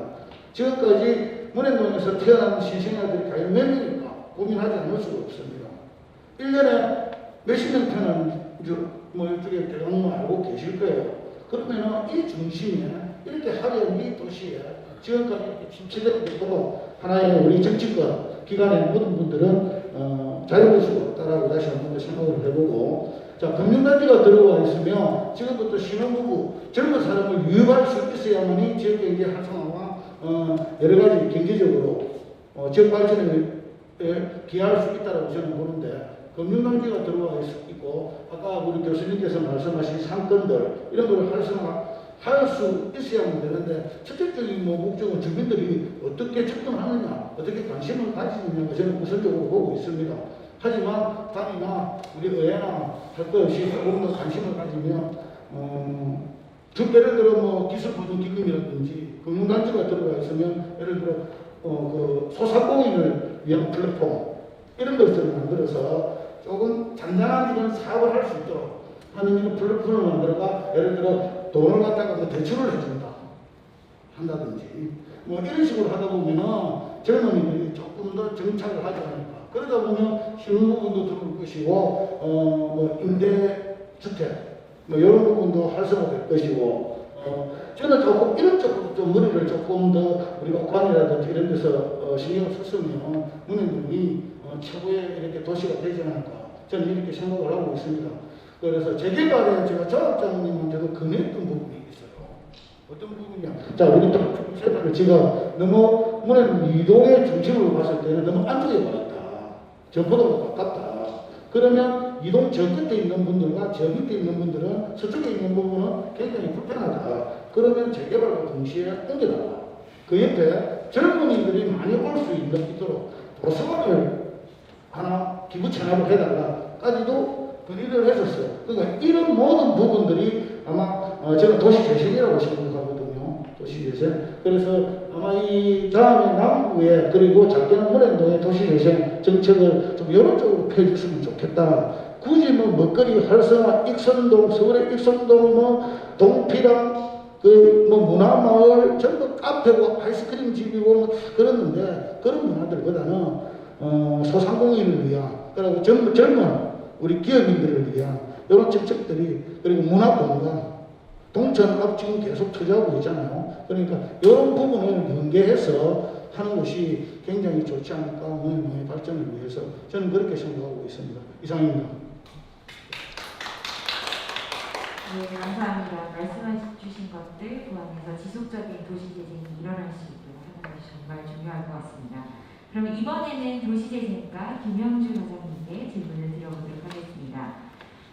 지금까지 문현동에서 태어난 신생아들이 과연 몇 명일까 고민하지 않을 수가 없습니다. 1년에 몇십 명 태어나는 뭐 이쪽에 대강 뭐 알고 계실 거예요. 그러면은 이 중심에 이렇게 화려한 이 도시에 지금까지 이렇게 침체되고 하나의 우리 정치권 기관의 모든 분들은 자유로울 수가 없다라고 다시 한 번 더 생각을 해보고 자, 금융단지가 들어와 있으면 지금부터 신혼부부 젊은 사람을 유입할 수 있어야만이 지역경제 활성화와 여러 가지 경제적으로 지역 발전에 기여할 수 있다고 저는 보는데 금융단지가 들어와 있고 아까 우리 교수님께서 말씀하신 상권들 이런 걸 활성화할 수 있어야만 되는데 첫째적인 목적은 주민들이 어떻게 접근하느냐 어떻게 관심을 가지느냐가 저는 우선적으로 보고 있습니다. 하지만 단이나 우리 의회나 할 것 없이 조금 더 관심을 가지면 예를 들어 뭐 기술보증기금이라든지 금융단지가 들어가 있으면 예를 들어 그 소상공인을 위한 플랫폼 이런 것들을 만들어서 조금 잔잔한 이런 사업을 할 수 있도록 하는 이런 플랫폼을 만들어가 예를 들어 돈을 갖다가 뭐 대출을 해준다 한다든지 뭐 이런 식으로 하다 보면은 젊은이들이 조금 더 정착을 하지 않을까. 그러다 보면 신혼부분도 들어올 것이고 뭐 임대주택 뭐 이런 부분도 활성화될 것이고 저는 조금 이런 쪽으로 좀 머리를 조금 더 우리가 관이라든지 이런 데서 신경을 썼으면 문현동이 최고의 이렇게 도시가 되지 않을까 저는 이렇게 생각을 하고 있습니다. 그래서 재개발에 제가 조합장님한테도 권했던 부분이 있어요. 어떤 부분이냐? 자, 우리 또 제가 너무 문현 이동의 중심으로 봤을 때는 너무 안쪽에 와 있다. 전포도가 가깝다. 그러면 이동 저 끝에 있는 분들과 저 밑에 있는 분들은 서쪽에 있는 부분은 굉장히 불편하다. 그러면 재개발과 동시에 옮겨달라. 그 옆에 젊은이들이 많이 올 수 있도록 도서관을 하나 기부 체납을 해달라까지도 건의를 했었어요. 그러니까 이런 모든 부분들이 아마 제가 도시재생이라고 생각하거든요. 도시재생. 그래서 아마 이 다음에 남구에 그리고 작게는 문현동의 도시재생 정책을 좀 이런 쪽으로 펴줬으면 좋겠다. 굳이 뭐 먹거리 활성화, 익선동, 서울의 익선동, 뭐 동피랑 그 뭐 문화마을 전부 카페고 아이스크림 집이고 뭐 그러는데 그런 문화들보다는 소상공인을 위한 그리고 젊은 우리 기업인들을 위한 이런 정책들이 그리고 문화공간 동천압 지금 계속 터져가고 있잖아요. 그러니까 이런 부분을 연계해서 하는 것이 굉장히 좋지 않을까, 농해농의 발전을 위해서 저는 그렇게 생각하고 있습니다. 이상입니다. 네, 감사합니다. 말씀해 주신 것들 포함해서 지속적인 도시재생이 일어날 수 있도록 하는 것이 정말 중요할 것 같습니다. 그럼 이번에는 도시재생과 김영주 과장님께 질문을 드려보도록 하겠습니다.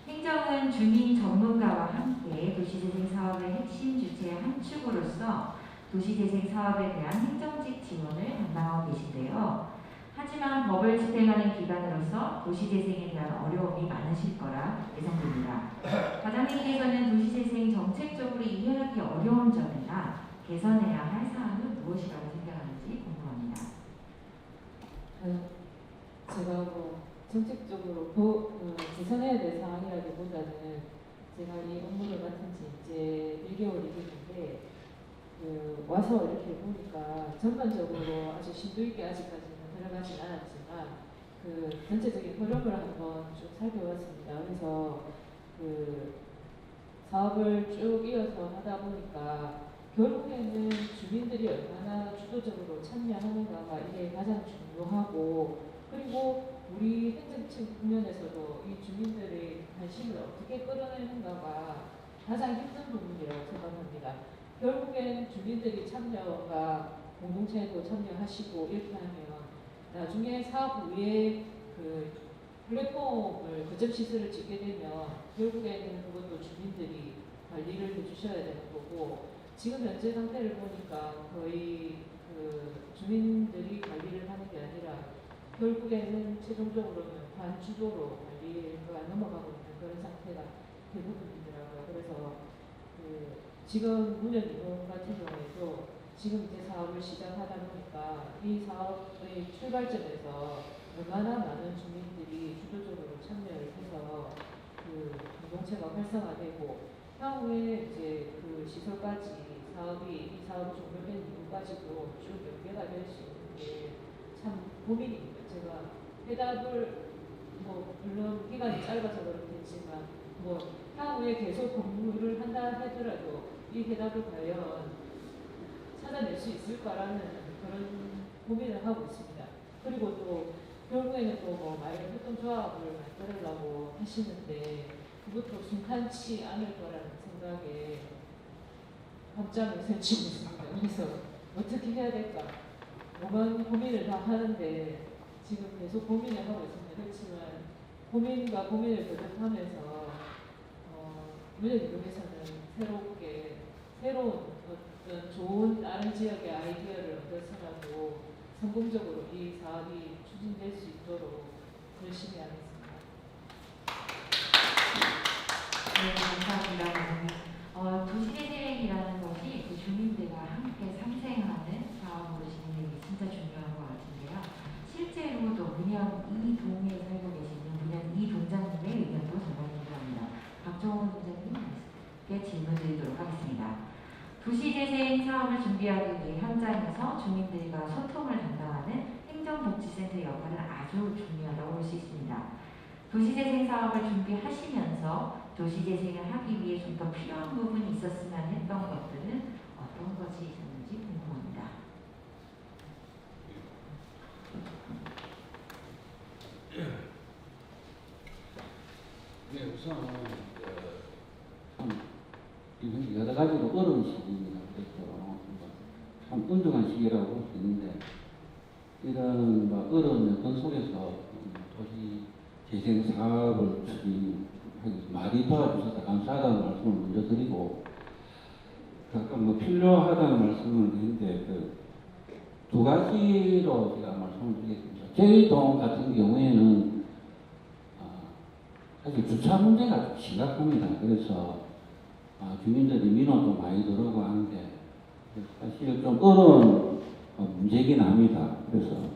행정은 주민 전문가와 함께 도시재생 사업의 핵심 주체의 한 축으로서 도시재생 사업에 대한 행정직 지원을 담당하고 계신데요. 하지만 법을 집행하는 기관으로서 도시재생에 대한 어려움이 많으실 거라 예상됩니다. 과장님께서는 도시재생 정책적으로 이해하기 어려운 점이나 개선해야 할 사항은 무엇이라고 생각하는지 궁금합니다. 제가 정책적으로 개선해야 될 상황이라기보다는 제가 이 업무를 맡은 지 이제 1개월이 됐는데 와서 이렇게 보니까 전반적으로 아주 심도 있게 아직까지는 들어가진 않았지만 전체적인 흐름을 한번 쭉 살펴봤습니다. 그래서 사업을 쭉 이어서 하다 보니까 결국에는 주민들이 얼마나 주도적으로 참여하는가가 이게 가장 중요하고, 그리고 우리 행정층 국면에서도 이 주민들의 관심을 어떻게 끌어내는가가 가장 힘든 부분이라고 생각합니다. 결국엔 주민들이 참여가 공동체에도 참여하시고 이렇게 하면 나중에 사업 후에 플랫폼을 거점시설을 짓게 되면 결국에는 그것도 주민들이 관리를 해주셔야 되는 거고, 지금 현재 상태를 보니까 거의 주민들이 관리를 하는 게 아니라 결국에는 최종적으로는 반주도로 관리가 넘어가고 있는 그런 상태가 대부분이더라고요. 그래서 지금 문현이동 같은 경우에도 지금 이제 사업을 시작하다 보니까 이 사업의 출발점에서 얼마나 많은 주민들이 주도적으로 참여를 해서 공동체가 활성화되고 향후에 이제 시설까지 이 사업이 종료된 이후까지도 쭉 연계가 될 수 있는 게 참 고민입니다. 제가 해답을 물론 기간이 짧아서 그렇겠지만 향후에 계속 근무를 한다 하더라도 이 해답을 과연 찾아낼 수 있을까라는 그런 고민을 하고 있습니다. 그리고 또 결국에는 또 마을 협동조합을 만들려고 하시는데 그것도 순탄치 않을 거라는 생각에 밤잠을 설치고 있습니다. 그래서 어떻게 해야 될까? 뭔가 고민을 다 하는데 지금 계속 고민을 하고 있습니다. 그렇지만 고민과 고민을 거듭하면서 문현이동에서는 새로운 어떤 좋은 다른 지역의 아이디어를 얻어서라도 성공적으로 이 사업이 추진될 수 있도록 열심히 하겠습니다. 네, 감사합니다. 도시재생이라는 것이 주민들과 함께 상생하는 사업으로 진행되기 진짜 중요한 것 같은데요. 실제로도 문현 이 동에 살고 계시는 문현 이 동장님의 의견도 정말 궁금합니다. 박정원 동장님께 질문 드리도록 하겠습니다. 도시재생 사업을 준비하기 위해 현장에서 주민들과 소통을 담당하는 행정복지센터의 역할은 아주 중요하다고 볼 수 있습니다. 도시재생 사업을 준비하시면서 도시재생을 하기 위해 좀 더 필요한 부분이 있었으면 했던 것들은 어떤 것이 있었는지 궁금합니다. 네, 우선 참 여러 가지로 어려운 시기입니다. 그래서 참 운동한 시기라고 볼 수 있는데 이런 어려운 여건 속에서 도시 재생 사업을 많이 도와주셔서 감사하다는 말씀을 먼저 드리고, 아까 필요하다는 말씀을 드렸는데 두 가지로 제가 말씀을 드리겠습니다. 저희 동 같은 경우에는 사실 주차 문제가 좀 심각합니다. 그래서 주민들이 민원도 많이 들어오고 하는데 사실 좀 어려운 문제긴 합니다. 그래서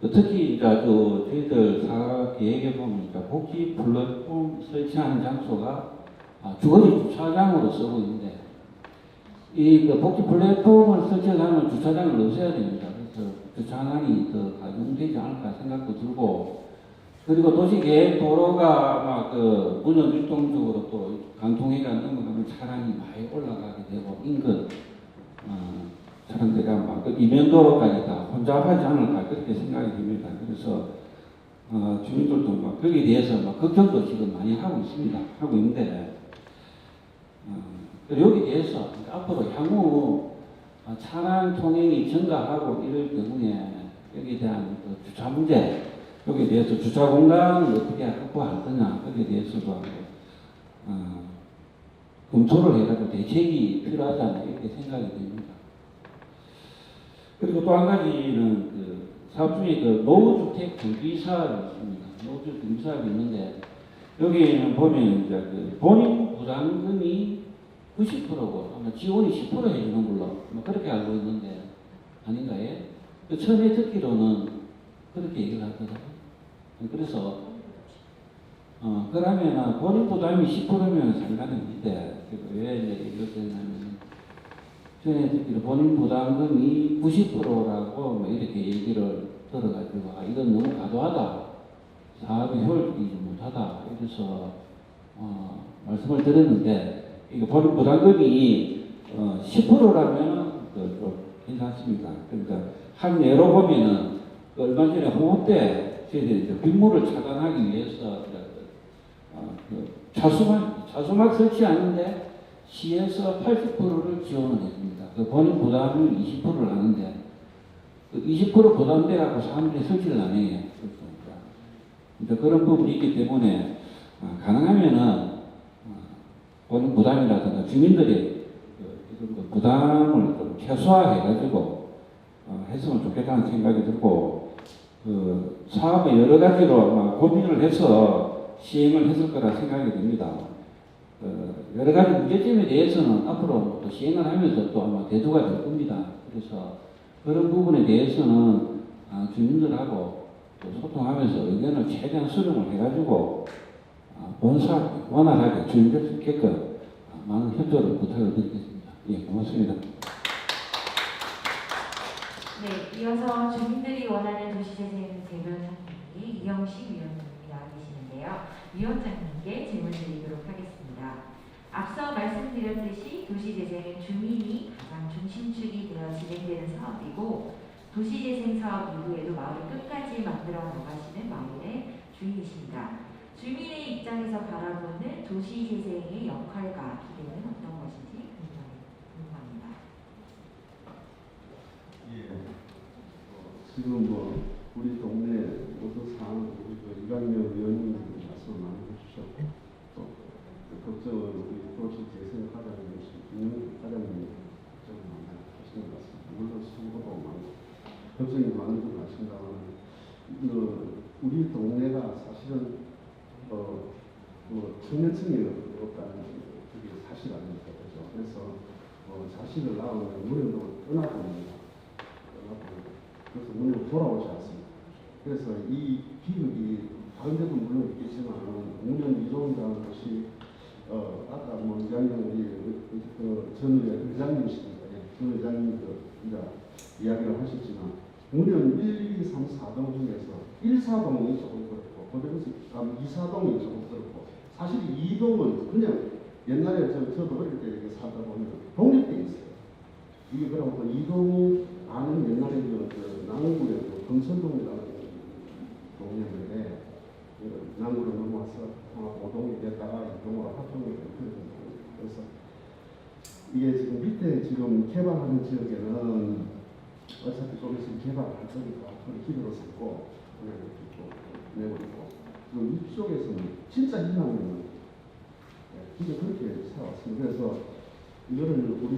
특히 저희들 사업 계획에 보면 복지 플랫폼 설치하는 장소가 주거지 주차장으로 쓰고 있는데 이 복지 플랫폼을 설치하려면 주차장을 없애야 됩니다. 그래서 주차장이 더 가중되지 않을까 생각도 들고, 그리고 도시계획 도로가 막 그 운영 율동적으로 또 강통해가 넘어가면 차량이 많이 올라가게 되고 인근 차량대가 막그 이면도로까지 다 혼잡하지 않을까 그렇게 생각이 듭니다. 그래서 주민들도 막 거기에 대해서 막 걱정도 지금 많이 하고 있습니다. 하고 있는데 여기에 대해서 앞으로 향후 차량 통행이 증가하고 이럴 경우에 여기에 대한 그 주차 문제, 여기에 대해서 주차 공간을 어떻게 확보할 거냐, 거기에 대해서도 검토를 해가지고 대책이 필요하잖아요. 이렇게 생각이 됩니다. 그리고 또 한 가지는 그 사업 중에 그 노후주택 정비 사업이 있습니다. 노후주택 정비 사업이 있는데 여기는 보면 이제 그 본인 부담금이 90%고 아마 지원이 10% 해주는 걸로 그렇게 알고 있는데 아닌가요? 처음에 듣기로는 그렇게 얘기를 하더라고요. 그래서 그러면 본인 부담이 10%면 상관없는데 왜 이제 이렇게 했냐면 전에 듣기로 본인 부담금이 90%라고 이렇게 얘기를 들어가지고 이건 너무 과도하다, 사업이 효율적이지 못하다 이래서 말씀을 드렸는데 이거 본인 부담금이 10%라면 좀 괜찮습니다. 그러니까 한 예로 보면은 얼마 전에 홍업 때 저희들이 빗물을 차단하기 위해서 차수막 설치하는데 시에서 80%를 지원을 했습니다. 그 본인 부담을 20%를 하는데 그 20% 부담돼갖고 사람들이 설치를 안 해요. 그러니까 그런 부분이 있기 때문에 가능하면은 본인 부담이라든가 주민들이 그 부담을 좀 최소화해가지고 했으면 좋겠다는 생각이 들고 그 사업의 여러 가지로 고민을 해서 시행을 했을 거라 생각이 듭니다. 여러 가지 문제점에 대해서는 앞으로 또 시행을 하면서 또 아마 대두가 될 겁니다. 그래서 그런 부분에 대해서는 주민들하고 또 소통하면서 의견을 최대한 수렴을 해가지고 본사 원활하게 진행될 수 있게끔 많은 협조를 부탁을 드리겠습니다. 예, 고맙습니다. 네, 이어서 주민들이 원하는 도시재생 대변상의 이영식 위원님이 나와 계시는데요. 위원장님께 질문 드리도록 하겠습니다. 앞서 말씀드렸듯이 도시재생은 주민이 가장 중심축이 되어 진행되는 사업이고 도시재생 사업 이후에도 마을 끝까지 만들어 나가시는 마을의 주인이십니다. 주민의 입장에서 바라보는 도시재생의 역할과 기대는 어떤 것인지 궁금합니다. 지금 우리 동네 모두 상황 우리 이강렬 의원님도 말씀 많이 해주셨고 또 걱정은 우리 도시재생 과장님이신 김영국 과장님이 걱정을 많이 하시는 것 같습니다. 물론 수고도 많고 걱정이 많은 건 아신다만 우리 동네가 사실은 청년층이 없다는 그게 사실 아닙니까? 그죠? 그래서 자식을 낳으면 무료로 떠나봅니다. 그래서 문으로 돌아오지 않습니다. 그래서 이 비극이 다른 데도 물론 있겠지만 문현 이동이라는 것이 아까 이장님 우리 전 의장님이십니다. 전 의장님도 이야기를 하셨지만 문현 1, 2, 3, 4동 중에서 1, 4동이 조금 그렇고 그래서 2, 4동이 조금 그렇고 사실 2동은 그냥 옛날에 저도 어릴 때 이렇게 살다 보면 독립돼 있어요. 이게 그러고 2동이 아는 옛날에 남구에 금천동이라는 동네인데 남구로 넘어와서 5동이 됐다가 2동으로 합동이 되는 그래서 이게 지금 밑에 지금 개발하는 지역에는 어차피 좀 있으면 개발할 거니까 그걸 기대로 삼고 내고 있고 그리고 이쪽에서는 진짜 희망은 진짜 그렇게 살아왔습니다. 그래서 이거를 우리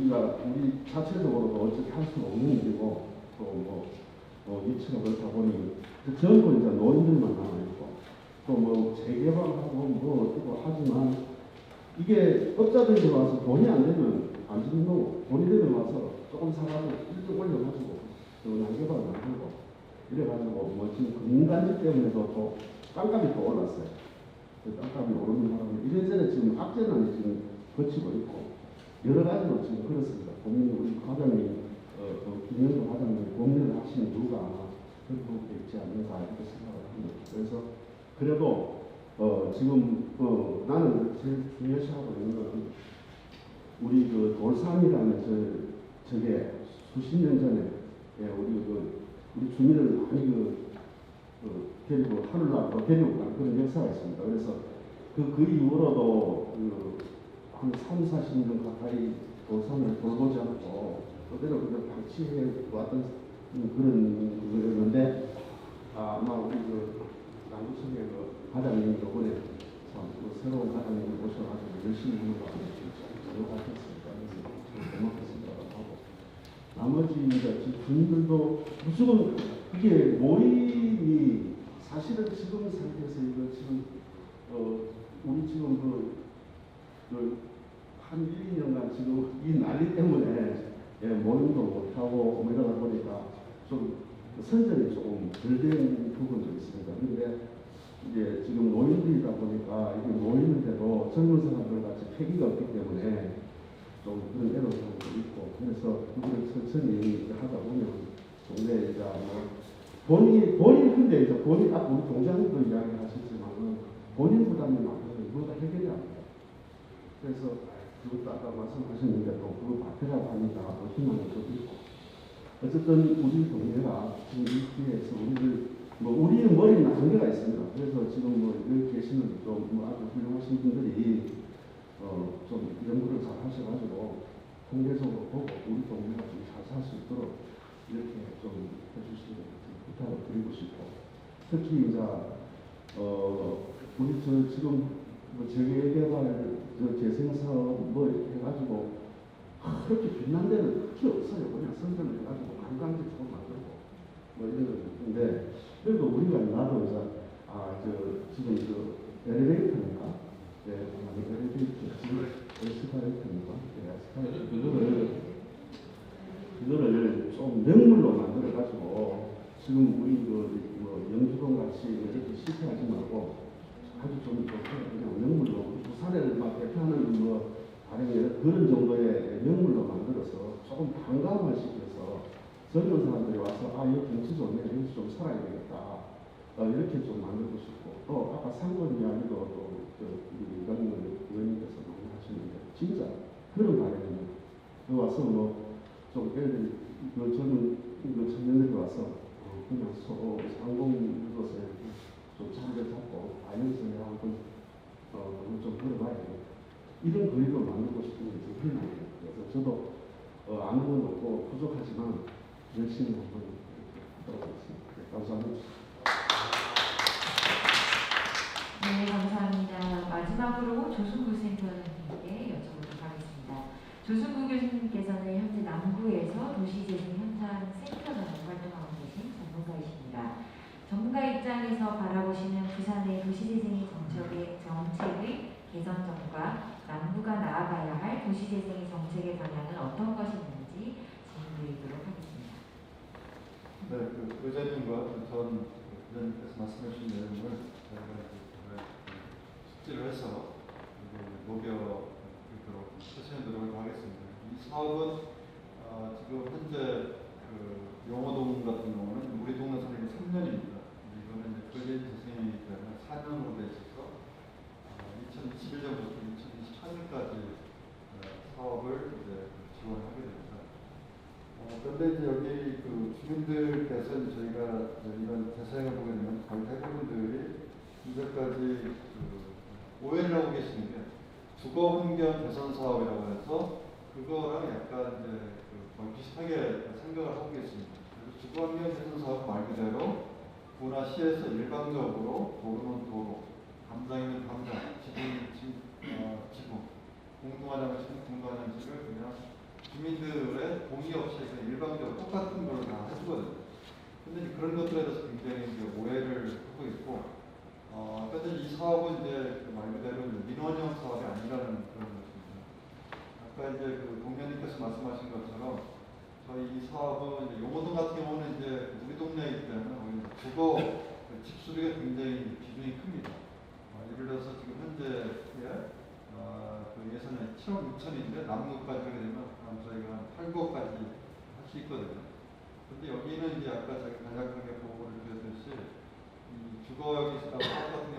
자체적으로도 어떻게 할 수가 없는 일이고 또 위치가 그렇다 보니 전부 이제 노인들만 남아있고 또 재개발하고 이거 하지만 이게 업자들이 와서 돈이 안 되면 안 주는 거고 돈이 되면 와서 조금 사가지고 일찍 올려가지고 난개발 만들고 이래가지고 지금 금융단지 때문에도 또 땅값이 또 올랐어요. 땅값이 오르는 바람에 이래저래 지금 악재난이 지금 거치고 있고 여러 가지로 지금 그렇습니다. 고민 우리 과장님, 김영도 과장님 고민을 하시는 이유가 아마 그런 부분도 있지 않는가 이렇게 생각을 합니다. 그래서 그래도 지금 나는 제일 중요시하고 있는 건 우리 그 돌산이라는 저게 수십 년 전에 우리 주민을 많이 데리고 하늘나라로 데리고 간 그런 역사가 있습니다. 그래서 그 이후로도 한 3, 40년 가까이 돌산을 돌보지 않고 그대로 그냥 방치해 왔던 그런 거였는데 아마 우리 남구청의 과장님이 이번에 참 새로운 과장님을 모셔가지고 열심히 하는 거 생각하셨습니다. 그래서 고맙습니다 하고 나머지 이제 주민들도 무조건 이게 모임이 사실은 지금 상태에서 이거 지금 우리 지금 한 1, 2년간 지금 이 난리 때문에 모임도 못하고 이러다 보니까 좀 선전이 조금 덜 된 부분도 있습니다. 그런데 이제 지금 노인들이다 보니까 이게 모이는데도 젊은 사람들 같이 패기가 없기 때문에 좀 그런 애로사항도 있고 그래서 그거를 천천히 하다 보면 동네에 이제 본인인데 이제 본인 아까 우리 동장님도 이야기하셨지만은 본인 부담이 많으면 그거 다 해결이 안 돼요. 그래서 그것도 아까 말씀하셨는데 또 그거 맡으라고 하니까 또 희망이 좀 있고 어쨌든 우리 동네가 지금 이 기회에서 우리는 머리는 한계가 있습니다. 그래서 지금 여기 계시는 좀 아주 훌륭하신 분들이 좀 연구를 잘 하셔가지고 통계적으로 보고 우리 동네가 좀 잘 살 수 있도록 이렇게 좀 해주시는 부탁을 드리고 싶고 특히 이제 우리 지금 재개발 재생사업 해가지고 그렇게 빛난 데는 특히 없어요. 그냥 선전을 해가지고 관광지 조금 만들고 이런 건데 그래도 우리가 나도 이제 지금 엘리베이터입니까? 에스카레이터입니까? 그거를 좀 명물로 만들어가지고 지금 우리 영주동 같이 이렇게 실패하지 말고 아주 좀 그냥 명물로 부산을 막 대표하는 다른 그런 정도의 명물로 만들어서 조금 반감을 시켜서 젊은 사람들이 와서 이 경치 좋네 여기서 좀 살아야 되겠다 이렇게 좀 만들고 싶고 또 아까 상권 이야기도 또 우리 이강문 의원님께서 많이 하시는데 진짜 그런 바람이 와서 좀 애들 저는 청년들이 와서 그냥 서로 상공으로서 좀 자리를 잡고 여기서 내가 한번 좀 들어봐야 되겠다 이런 거리를 만들고 싶은 게 좀 힘나요. 그래서 저도 아는 건 없고 부족하지만 열심히 한번 해보겠습니다. 감사합니다. 네, 감사합니다. 마지막으로 조순구 센터장님께 여쭤보도록 하겠습니다. 조순구 교수님께서는 현재 남구에서 도시재생 현장 센터장으로 활동하고 계신 전문가이십니다. 전문가 입장에서 바라보시는 부산의 도시재생 정책의 개선점과 남구가 나아가야 할 도시재생 정책의 방향은 어떤 것이 있는지 질문드리도록 하겠습니다. 네, 의장님과 전 의장님께서 말씀해 주신 내용을 저희가 숙지를 해서 녹여있도록 최선의 노력을 하겠습니다. 이 사업은 지금 현재 용호동 같은 경우는 우리 동네 선생님 3년입니다. 이거는 근린 재생이 되면 4년으로 되어 있어서 2021년부터 2023년까지 사업을 지원하게 됩니다. 그런데 이제 여기 주민들께서 저희가 이런 대상을 보게 되면 거의 대부분들이 이제까지 오해를 하고 계시는 게 주거 환경 개선 사업이라고 해서 그거랑 약간 비슷하게 생각을 하고 계십니다. 주거 환경 개선 사업 말 그대로 구나 시에서 일방적으로 도로는 도로, 담장이면 담장, 지붕, 공동화장실은 공동화장실을 그냥 주민들의 동의 없이 그냥 일방적으로 똑같은 걸 다 해주거든요. 근데 그런 것들에 대해서 굉장히 오해를 하고 있고, 근데 이 사업은 이제 말 그대로 민원형 사업이 아니라는 그런 것입니다. 아까 이제 동료님께서 말씀하신 것처럼 저희 이 사업은 이제 용호동 같은 경우는 이제 우리 동네이기 때문에 주거 집수리가 굉장히 비중이 큽니다. 예를 들어서 지금 현재 예산은 7억 6천인데 남구까지 하게 되면 저희가 한 8억까지 할 수 있거든요. 근데 여기는 이제 아까 제가 간략하게 보고를 드렸듯이 이 주거역이 사업 같은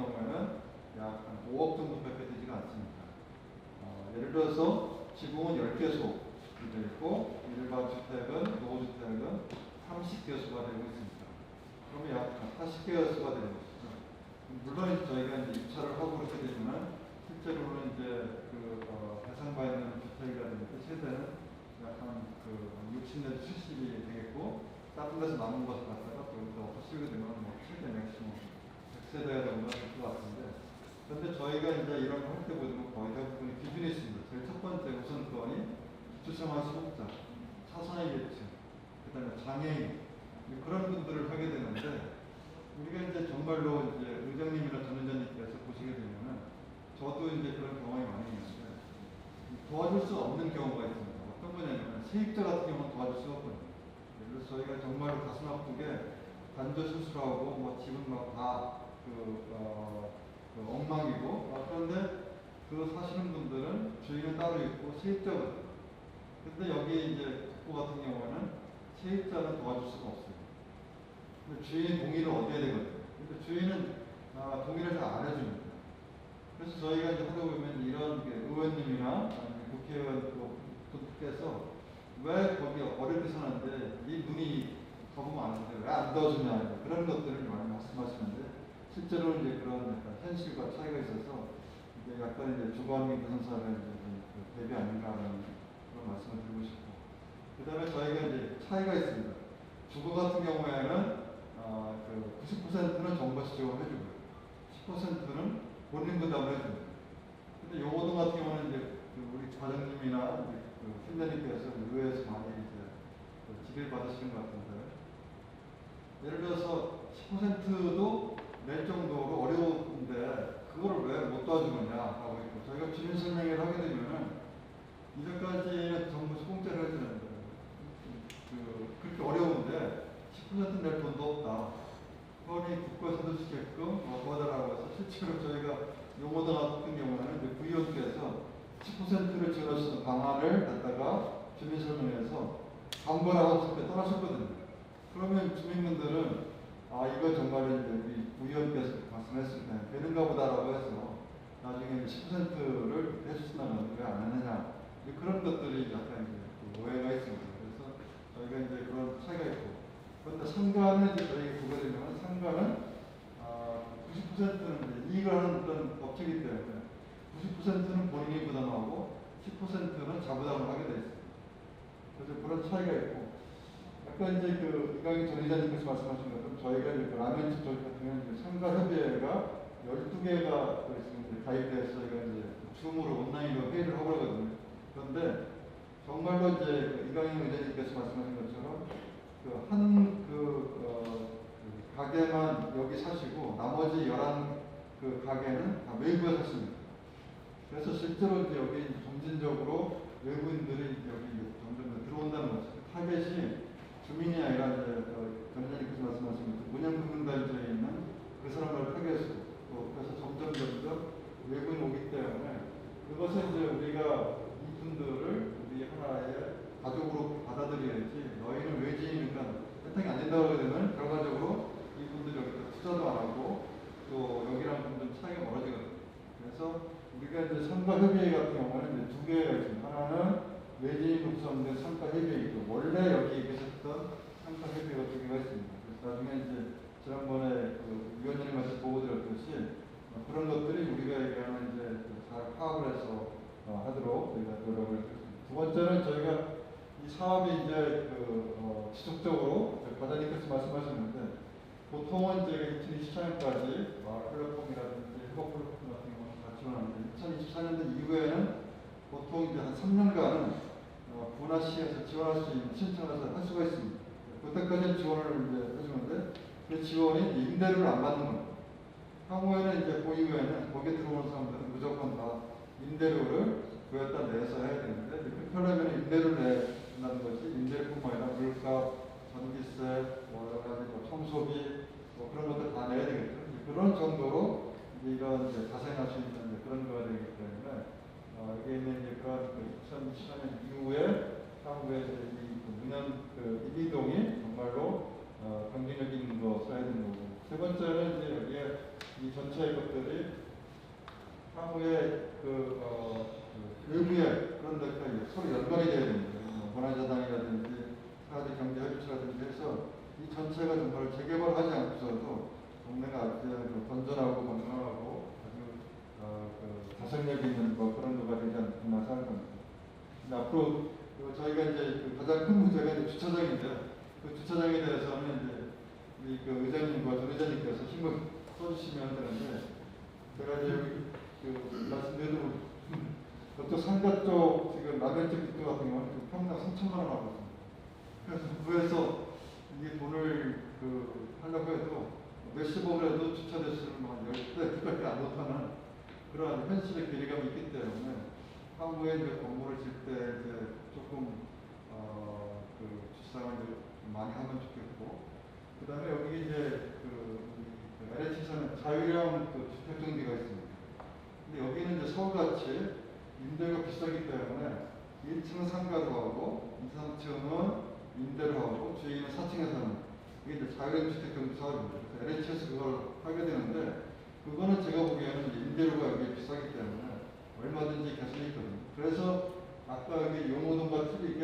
5억 정도 밖에 되지가 않습니다. 예를 들어서 지붕은 10개소가 되어 있고 일반 주택은 노후주택은 30개소가 되고 있습니다. 그러면 약 40개소가 되는 것이죠. 물론 저희가 이제 입찰을 하고 그렇게 되지만 실제로는 이제 배상받는 주택이라든지 세대는 약간 60내지 70이 되겠고 다른 데서 남은 것을 갖다가 또 허실게 되면 최대 맥시멈 100세대가 정도 될 것 같은데, 그런데 저희가 이제 이런 거 할 때 보면 거의 대부분 기준이 있습니다. 제일 첫 번째 우선권이 기초생활 수급자, 차상위 계층, 그다음에 장애인 그런 분들을 하게 되는데, 우리가 이제 정말로 이제 의장님이나 전 의장님께서 보시게 되면은 저도 이제 그런 경험이 많이 있는데 도와줄 수 없는 경우가 있습니다. 어떤 거냐면 세입자 같은 경우는 도와줄 수가 없거든요. 그래서 저희가 정말로 가슴 아프게 관절 수술하고 집은 다 엉망이고 그런데 사시는 분들은 주인은 따로 있고 세입자거든요. 근데 여기 이제 국고 같은 경우는 세입자는 도와줄 수가 없어요. 근데 주인이 동의를 얻어야 되거든요. 근데 주인은 동의를 잘 안 해줍니다. 그래서 저희가 이제 하다 보면 이런 의원님이나 국회의원 분께서 왜 거기 어렵게 사는데 이 눈이 적응 안 하는데 왜 안 도와주냐 그런 것들을 많이 말씀하시는데, 실제로 이제 그런 약간 현실과 차이가 있어서 이제 약간 이제 주거환경 개선사를 대비 아닌가라는 그런 말씀을 드리고 싶고, 그 다음에 저희가 이제 차이가 있습니다. 주거 같은 경우에는 90%는 정부에서 지원을 해주고요. 10%는 본인 부담을 해줍니다. 근데 요거동 같은 경우는 이제 우리 과장님이나 팀장님께서 의회에서 많이 이제 지배를 받으시는 것 같은데, 예를 들어서 10%도 낼 정도로 어려운데 그거를 왜 못 도와주느냐 하고 있고, 저희가 주민 설명회를 하게 되면은 이전까지는 정부에서 공짜로 해주는데 그렇게 어려운데 10% 낼 돈도 없다. 그거니 국가에서도 주게끔 도와달라고 해서 실제로 저희가 용어등 같은 경우는 이제 부위원께서 10%를 지원할 수 있는 방안을 갖다가 주민설명회에서 광고라고 떠나셨거든요. 그러면 주민분들은 이거 정말 이제 우리 부위원께서 말씀했을 때 되는가 보다라고 해서 나중에 10%를 해주신다면 왜 안 하느냐 그런 것들이 약간 이제 오해가 있습니다. 그래서 저희가 이제 그런 차이가 있고, 그런데 상가는 이제 저희가 보게 되면 상가는 90%는 이익을 하는 그런 법칙이기 때문에 90%는 본인이 부담하고 10%는 자부담을 하게 돼 있습니다. 그래서 그런 차이가 있고, 약간 이제 이강희 전 의장님께서 말씀하신 것처럼 저희가 이제 라면집 저희 같은 경우는 상가협의회가 12개가 가입돼서 저희가 이제 줌으로 온라인으로 회의를 하고 그러거든요. 그런데 정말로 이제 이강희 의장님께서 말씀하신 것처럼 가게만 여기 사시고 나머지 11 가게는 다 외부에 사십니다. 그래서 실제로 이제 여기 점진적으로 외부인들이 여기 점점 들어온다는 거죠. 타겟이 주민이 아니라 이제 전장님께서 말씀하신 것처럼 문양금융단지에 있는 그 사람을 타겟으로 그래서 점점 외부인 오기 때문에 그것을 이제 우리가 이분들을 우리 하나의 가족으로 받아들여야지, 너희는 외지인이니까 혜택이 안 된다고 하게 되면 결과적으로 이분들이 여기 투자도 안 하고 또 여기랑 좀 차이가 멀어지거든요. 그래서 우리가 이제 상가협의회 같은 경우는 이제 2개가 있습니다. 하나는 외지인 독서인데 상가협의회이고, 원래 여기 계셨던 상가협의회가 2개가 있습니다. 그래서 나중에 이제 지난번에 위원장님한테 보고 드렸듯이 그런 것들이 우리가 얘기하는 이제 잘 파악을 해서 하도록 저희가 노력을 했습니다. 두 번째는 저희가 이 사업이 이제 지속적으로 과장님께서 말씀하셨는데, 보통은 이제 2024년까지 플랫폼이라든지 협업 플랫폼 같은 경우는 다 지원하는데 2024년도 이후에는 보통 이제 한 3년간은 분화시에서 지원할 수 있는 신청을 할 수가 있습니다. 그때까지는 지원을 이제 해주는데 그 지원이 임대료를 안 받는 겁니다. 향후에는 이제 그 이후에는 거기에 들어오는 사람들은 무조건 다 임대료를 그에다 내서 해야 되는데, 그렇게 하려면 임대료를 낸다는 것이 임대료뿐만 아니라 물값, 전기세, 여러 가지 청소비 그런 것들 다 내야 되겠죠. 그런 정도로 이런 자생할 수 있는 그런 거가 되기 때문에 여기 있는 이제 그런 2024년 이후에 향후에 이 문양 이동이 정말로 경쟁력이 있는 것을 해야 되는 거고, 세 번째는 이제 여기에 이 전체의 것들이 향후에 의무에 그런 데가 서로 연관이 되어야 됩니다. 문화자산이라든지 사회적 경제 협의체라든지 해서 이 전체가 정말 재개발하지 않고서도 동네가 아주 건전하고 건강하고 아주 자생력 있는 그런 거가 되지 않나 생각합니다. 근데 앞으로 저희가 이제 가장 큰 문제가 이제 주차장인데 그 주차장에 대해서는 이제 우리 의장님과 전 의장님께서 힘을 써주시면 되는데 제가 이제 말씀드린 또 상가 쪽 지금 라벨 쪽 같은 경우는 평당 3천만 원 하거든요. 그래서 구에서 이게 돈을 하려고 해도 몇십억을 해도 주차될 수 있는 한 10대밖에 안 못하는 그런 현실의 괴리감이 있기 때문에 향후에 이제 건물을 질 때 이제 조금 주차장을 많이 하면 좋겠고, 그 다음에 여기 이제 LH에서는 자유형 주택 정비가 있습니다. 근데 여기는 이제 서울같이 임대가 비싸기 때문에 1층은 상가로 하고 2, 3층은 임대로 하고 주인은 4층에 사는 이게 이제 자유형 주택 정비 사업입니다. 그래서 LH에서 그걸 하게 되는데 그거는 제가 보기에는 임대료가 여기 비싸기 때문에 얼마든지 개선이 있거든요. 그래서 아까 여기 용호동과 틀리게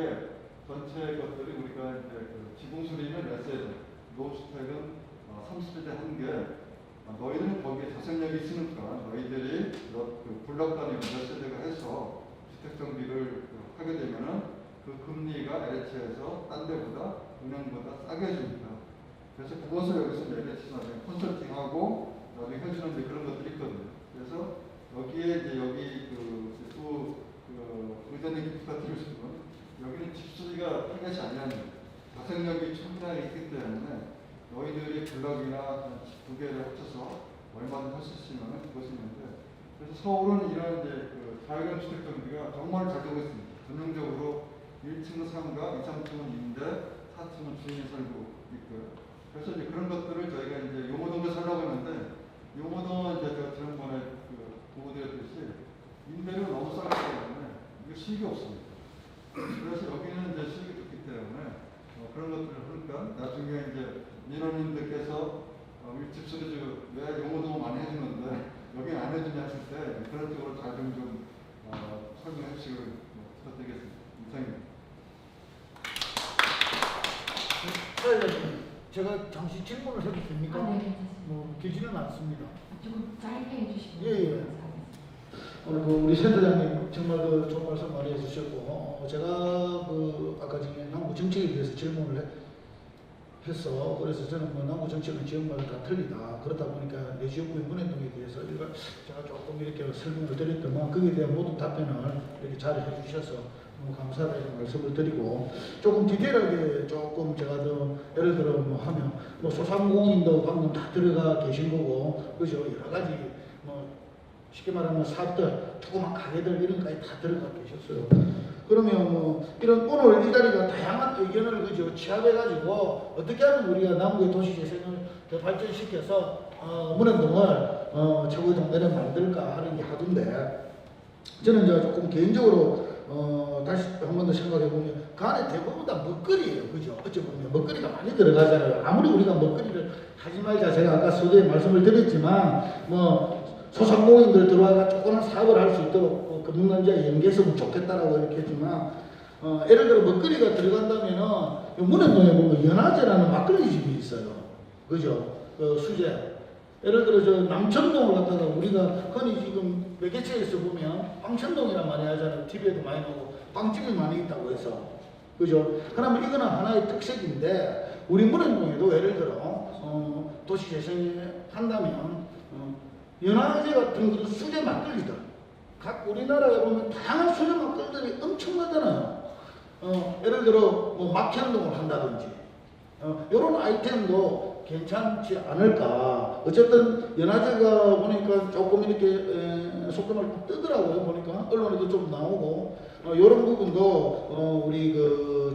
전체 것들이 우리가 이제 지붕 수리는 냈어야 돼. 노후주택은 30세대 한 게 너희들은 거기에 자생력이 있으니까 너희들이 블럭 단위로 몇 세대가 해서 주택 정비를 하게 되면은 그 금리가 LH에서 딴 데보다 은행보다 싸게 해줍니다. 그래서 그것을 여기서 LH에서 나중에 컨설팅하고 나중에 해주는 그런 것들이 있거든요. 그래서 여기에 이제 여기 의장님 부탁드리시면 여기는 집수리가 타겟이 아니라는 자생력이 충분하게 있기 때문에 너희들이 블럭이나 두 개를 합쳐서 얼마든 할 수 있으면 그것이 있는데, 그래서 서울은 이런 이제 자유형 주택 정비가 정말 잘 되고 있습니다. 전형적으로 1층은 상가, 2, 3층은 임대, 4층은 주인이 살고 있고요. 그래서 이제 그런 것들을 저희가 이제 용호동에 살라고 했는데 용호동은 이제 제가 지난번에 보고드렸듯이 임대료가 너무 싸기 때문에 이게 수익이 없습니다. 그래서 여기는 이제 수익이 좋기 때문에 그런 것들을 그러니까 나중에 이제 민원인들께서 우리 집수리 왜 용어도 많이 해주는데 여기는 안 해주냐 했을 때 그런 쪽으로 잘 좀 설명해 주시길 부탁드리겠습니다. 이상입니다. 제가 잠시 질문을 해도 됩니까? 네, 괜찮습니다. 길지는 않습니다. 조금 짧게 해주시면 예. 감사하겠습니다. 오늘 우리 센터장님 정말 좋은 말씀 많이 해주셨고, 제가 아까 전에 남부 정책에 대해서 질문을 했어. 그래서 저는 남부 정책은 지역마다 다 틀리다. 그러다 보니까 내 지역구의 문해동에 대해서 제가 조금 이렇게 설명을 드렸더만 거기에 대한 모든 답변을 이렇게 잘 해주셔서 너무 감사하다 이런 말씀을 드리고, 조금 디테일하게 조금 제가 더 예를 들어 하면 소상공인도 방금 다 들어가 계신 거고, 그죠? 여러 가지 쉽게 말하면 사업들, 조그만 가게들 이런 거에 다 들어가 계셨어요. 그러면 이런 오늘 이 자리가 다양한 의견을 그죠 취합해가지고 어떻게 하면 우리가 남구의 도시재생을 더 발전시켜서 문현동을 최고의 동네를 만들까 하는 게 하던데, 저는 이제 조금 개인적으로 다시 한 번 더 생각해 보면 그 안에 대부분 다 먹거리예요, 그죠? 어찌 보면 먹거리가 많이 들어가잖아요. 아무리 우리가 먹거리를 하지 말자 제가 아까 서두에 말씀을 드렸지만 소상공인들 들어와가 조그만 사업을 할 수 있도록 금융단지와 연계했으면 좋겠다라고 이렇게 했지만, 예를 들어 먹거리가 들어간다면은 문현동에 보면 연화제라는 막걸리 집이 있어요. 그죠? 수제. 예를 들어 저 남천동을 갖다가 우리가 흔히 지금 매개체에서 보면 빵천동이란 말이 하잖아요. TV에도 많이 나오고 빵집이 많이 있다고 해서. 그죠? 그러면 이거는 하나의 특색인데, 우리 문현동에도 예를 들어 도시재생을 한다면 연화제 같은 그런 수제 막걸리들, 각 우리나라에 보면 다양한 수제 막걸리들이 엄청나잖아요. 예를 들어 막현동을 한다든지 이런 아이템도 괜찮지 않을까. 어쨌든 연화제가 보니까 조금 이렇게 속도 말고 뜨더라고요. 보니까 언론에도 좀 나오고 이런 부분도 우리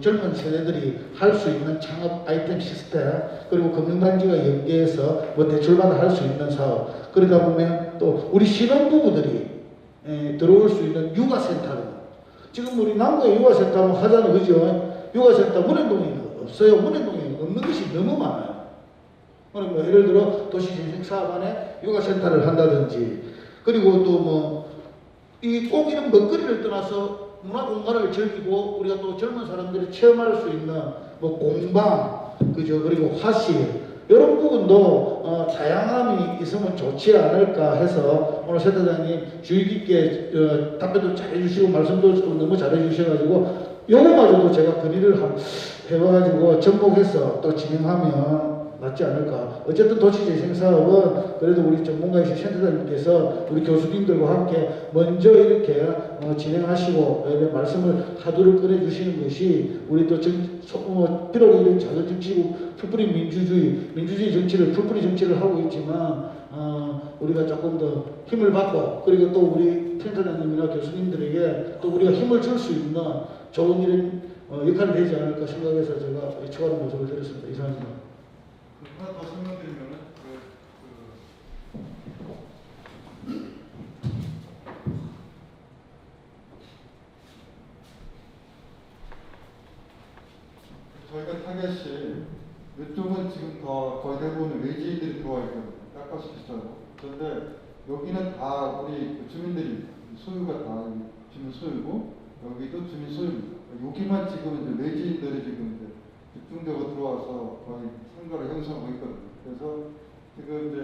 젊은 세대들이 할 수 있는 창업 아이템 시스템, 그리고 금융단지가 연계해서 대출받아 할 수 있는 사업, 그러다 보면 또 우리 신혼부부들이 들어올 수 있는 육아센터로, 지금 우리 남구에 육아센터 하잖아요, 그죠? 육아센터 문현동에 없어요. 문현동에 없는 것이 너무 많아요. 예를 들어 도시재생 사업 안에 육아센터를 한다든지, 그리고 또 뭐 이 꼭 이런 먹거리를 떠나서 문화 공간을 즐기고 우리가 또 젊은 사람들이 체험할 수 있는 뭐 공방, 그죠? 그리고 화실 이런 부분도 다양함이 있으면 좋지 않을까 해서 오늘 센터장님 주의 깊게 답변도 잘 해주시고 말씀도 너무 잘 해주셔가지고 요거마저도 제가 건의를 해봐가지고 접목해서 또 진행하면 낫지 않을까. 어쨌든 도시재생사업은 그래도 우리 전문가이신 센터장님께서 우리 교수님들과 함께 먼저 이렇게 진행하시고 말씀을 하도록 꺼내주시는 것이 우리 또 비록 이런 자유정치국 풀뿌리 민주주의 정치를 풀뿌리 정치를 하고 있지만 우리가 조금 더 힘을 받고 그리고 또 우리 센터장님이나 교수님들에게 또 우리가 힘을 줄 수 있는 좋은 이런 역할이 되지 않을까 생각해서 제가 추가로 모습을 드렸습니다. 이상입니다. 하나 더 설명드리면은 저희가 타겟이 이쪽은 지금 거의 대부분 외지인들이 들어와 있거든요. 깎아서 비싸고. 그런데 여기는 다 우리 주민들이 소유가 다 주민 소유고 여기도 주민 소유입니다. 여기만 지금 이제 외지인들이 지금 이제 집중적으로 들어와서 거의 상가를 형성하고 있거든요. 그래서 지금 이제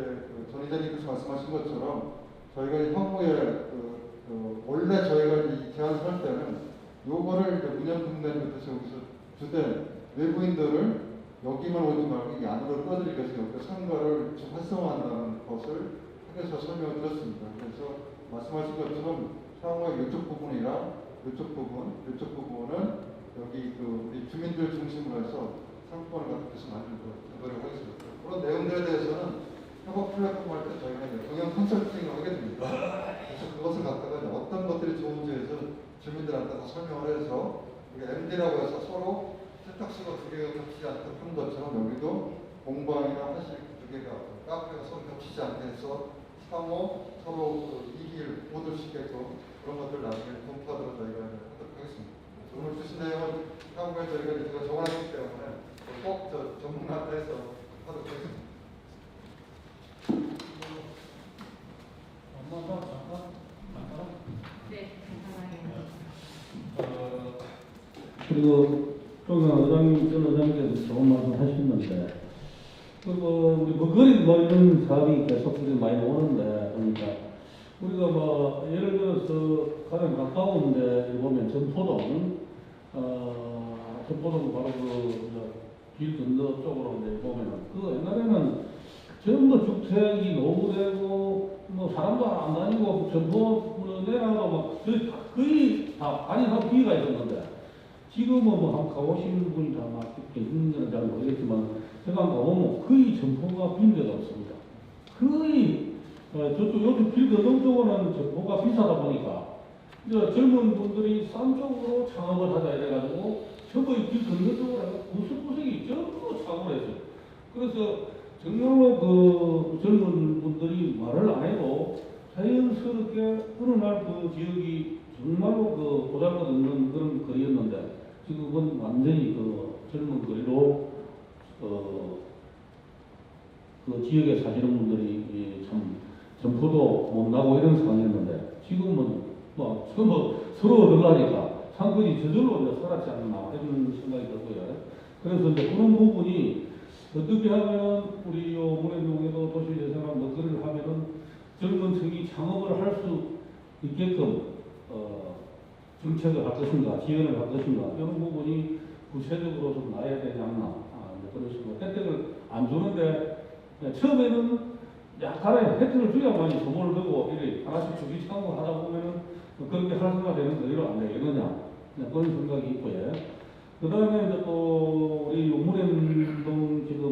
전 이사님께서 말씀하신 것처럼 저희가 향후에 원래 저희가 이 제안을 할 때는 요거를 이제 운영분단부터 여기서 주된 외부인들을 여기만 오지 말고 이 안으로 끌어들이기 위해서 여기 상가를 좀 활성화한다는 것을 하면서 설명을 드렸습니다. 그래서 말씀하신 것처럼 향후에 이쪽 부분이랑 이쪽 부분은 여기 우리 주민들 중심으로 해서 상권을 갖춰서 만들도록 하겠습니다. 그런 내용들에 대해서는 협업 플랫폼 할 때 저희가 경영 컨설팅을 하게 됩니다. 그래서 그것을 갖다가 어떤 것들이 좋은지 해서 주민들한테 다 설명을 해서 우리 MD라고 해서 서로 세탁소가 두 개가 겹치지 않도록 하는 것처럼 여기도 공방이나 화실 두 개가 카페가 서로 겹치지 않게 해서 상호 서로 이익을 얻을 수 있게끔 그런 것들 나중에 검토하도록 저희가 하도록 하겠습니다. 오늘 주신 내용은 향후에 저희가 제가 정원했기 때문에 꼭 전문가한테 해서 하도록 하겠습니다. 네, 그리고 조경환 의장님, 전 의장님께서 좋은 말씀 하셨는데, 그리고 우리 먹거리 뭐 이런 사업이 계속 많이 오는데, 그러니까 우리가 뭐 예를 들어서 가장 가까운 데 보면 전포동, 전포동 바로 길 건너 쪽으로 이제 보면은 그 옛날에는 전부 주택이 노후되고 뭐 사람도 안 다니고 전포 내려가도 막 거의 다 아니하고 비가 있었는데 지금은 뭐 한번 가보신 분이 다 막 계신지는 잘 모르겠지만 제가 한번 가보면 거의 전포가 빈 데가 없습니다. 거의 저쪽 요즘 길 건너 쪽으로는 전포가 비싸다 보니까 이제 젊은 분들이 산 쪽으로 창업을 하자 이래가지고 전부 길 건너 쪽으로 구석구석이 전부 창업을 했어요. 그래서 정말로 그 젊은 분들이 말을 안 해도 자연스럽게 어느 날 그 지역이 정말로 그 보잘것없는 그런 거리였는데 지금은 완전히 그 젊은 거리로 그 지역에 사시는 분들이 참 점포도 못 나고 이런 상황이었는데 지금은 뭐 서로 얻으려니까 상권이 저절로 이제 살았지 않나 이런 생각이 들고요. 그래서 이제 그런 부분이 어떻게 하면 우리 요 문해동에도 도시재생을 먹거리를 하면은 젊은 층이 창업을 할 수 있게끔 정책을 할 것인가, 지원을 할 것인가 이런 부분이 구체적으로 좀 나야 되지 않나 그런 식으로 혜택을 안 주는데 처음에는 약간의 혜택을 줘야만이 소문을 두고 이렇게 하나씩 주기 창업을 하다 보면은 그렇게 활성화되는 거리로 안 되겠느냐 그런 생각이 있고요. 그 다음에 이제 또 우리 문해동 지금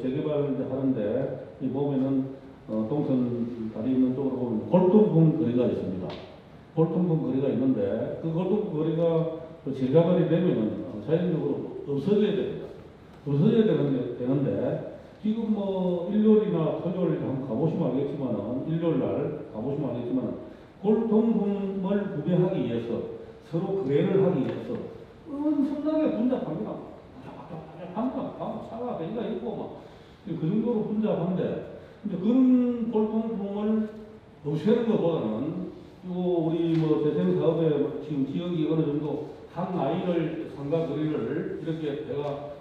재개발 이제 하는데 이 보면은 동선 다리 있는 쪽으로 보면 골동품 거리가 있습니다. 골동품 거리가 있는데 그 골동품 거리가 재개발이 되면은 자연적으로 없어져야 됩니다. 없어져야 되는데 지금 뭐 일요일이나 토요일 한번 가보시면 알겠지만은 일요일 날 가보시면 알겠지만은 골동품을 구매하기 위해서 서로 거래를 하기 위해서 엄청나게 분잡합니다. 차가 배가 있고 막 그 정도로 분잡한데 근데 그런 골동품을 없애는 것보다는 요 우리 뭐 재생 사업에 지금 지역이 어느 정도 한 나이를 상가 거리를 이렇게 내가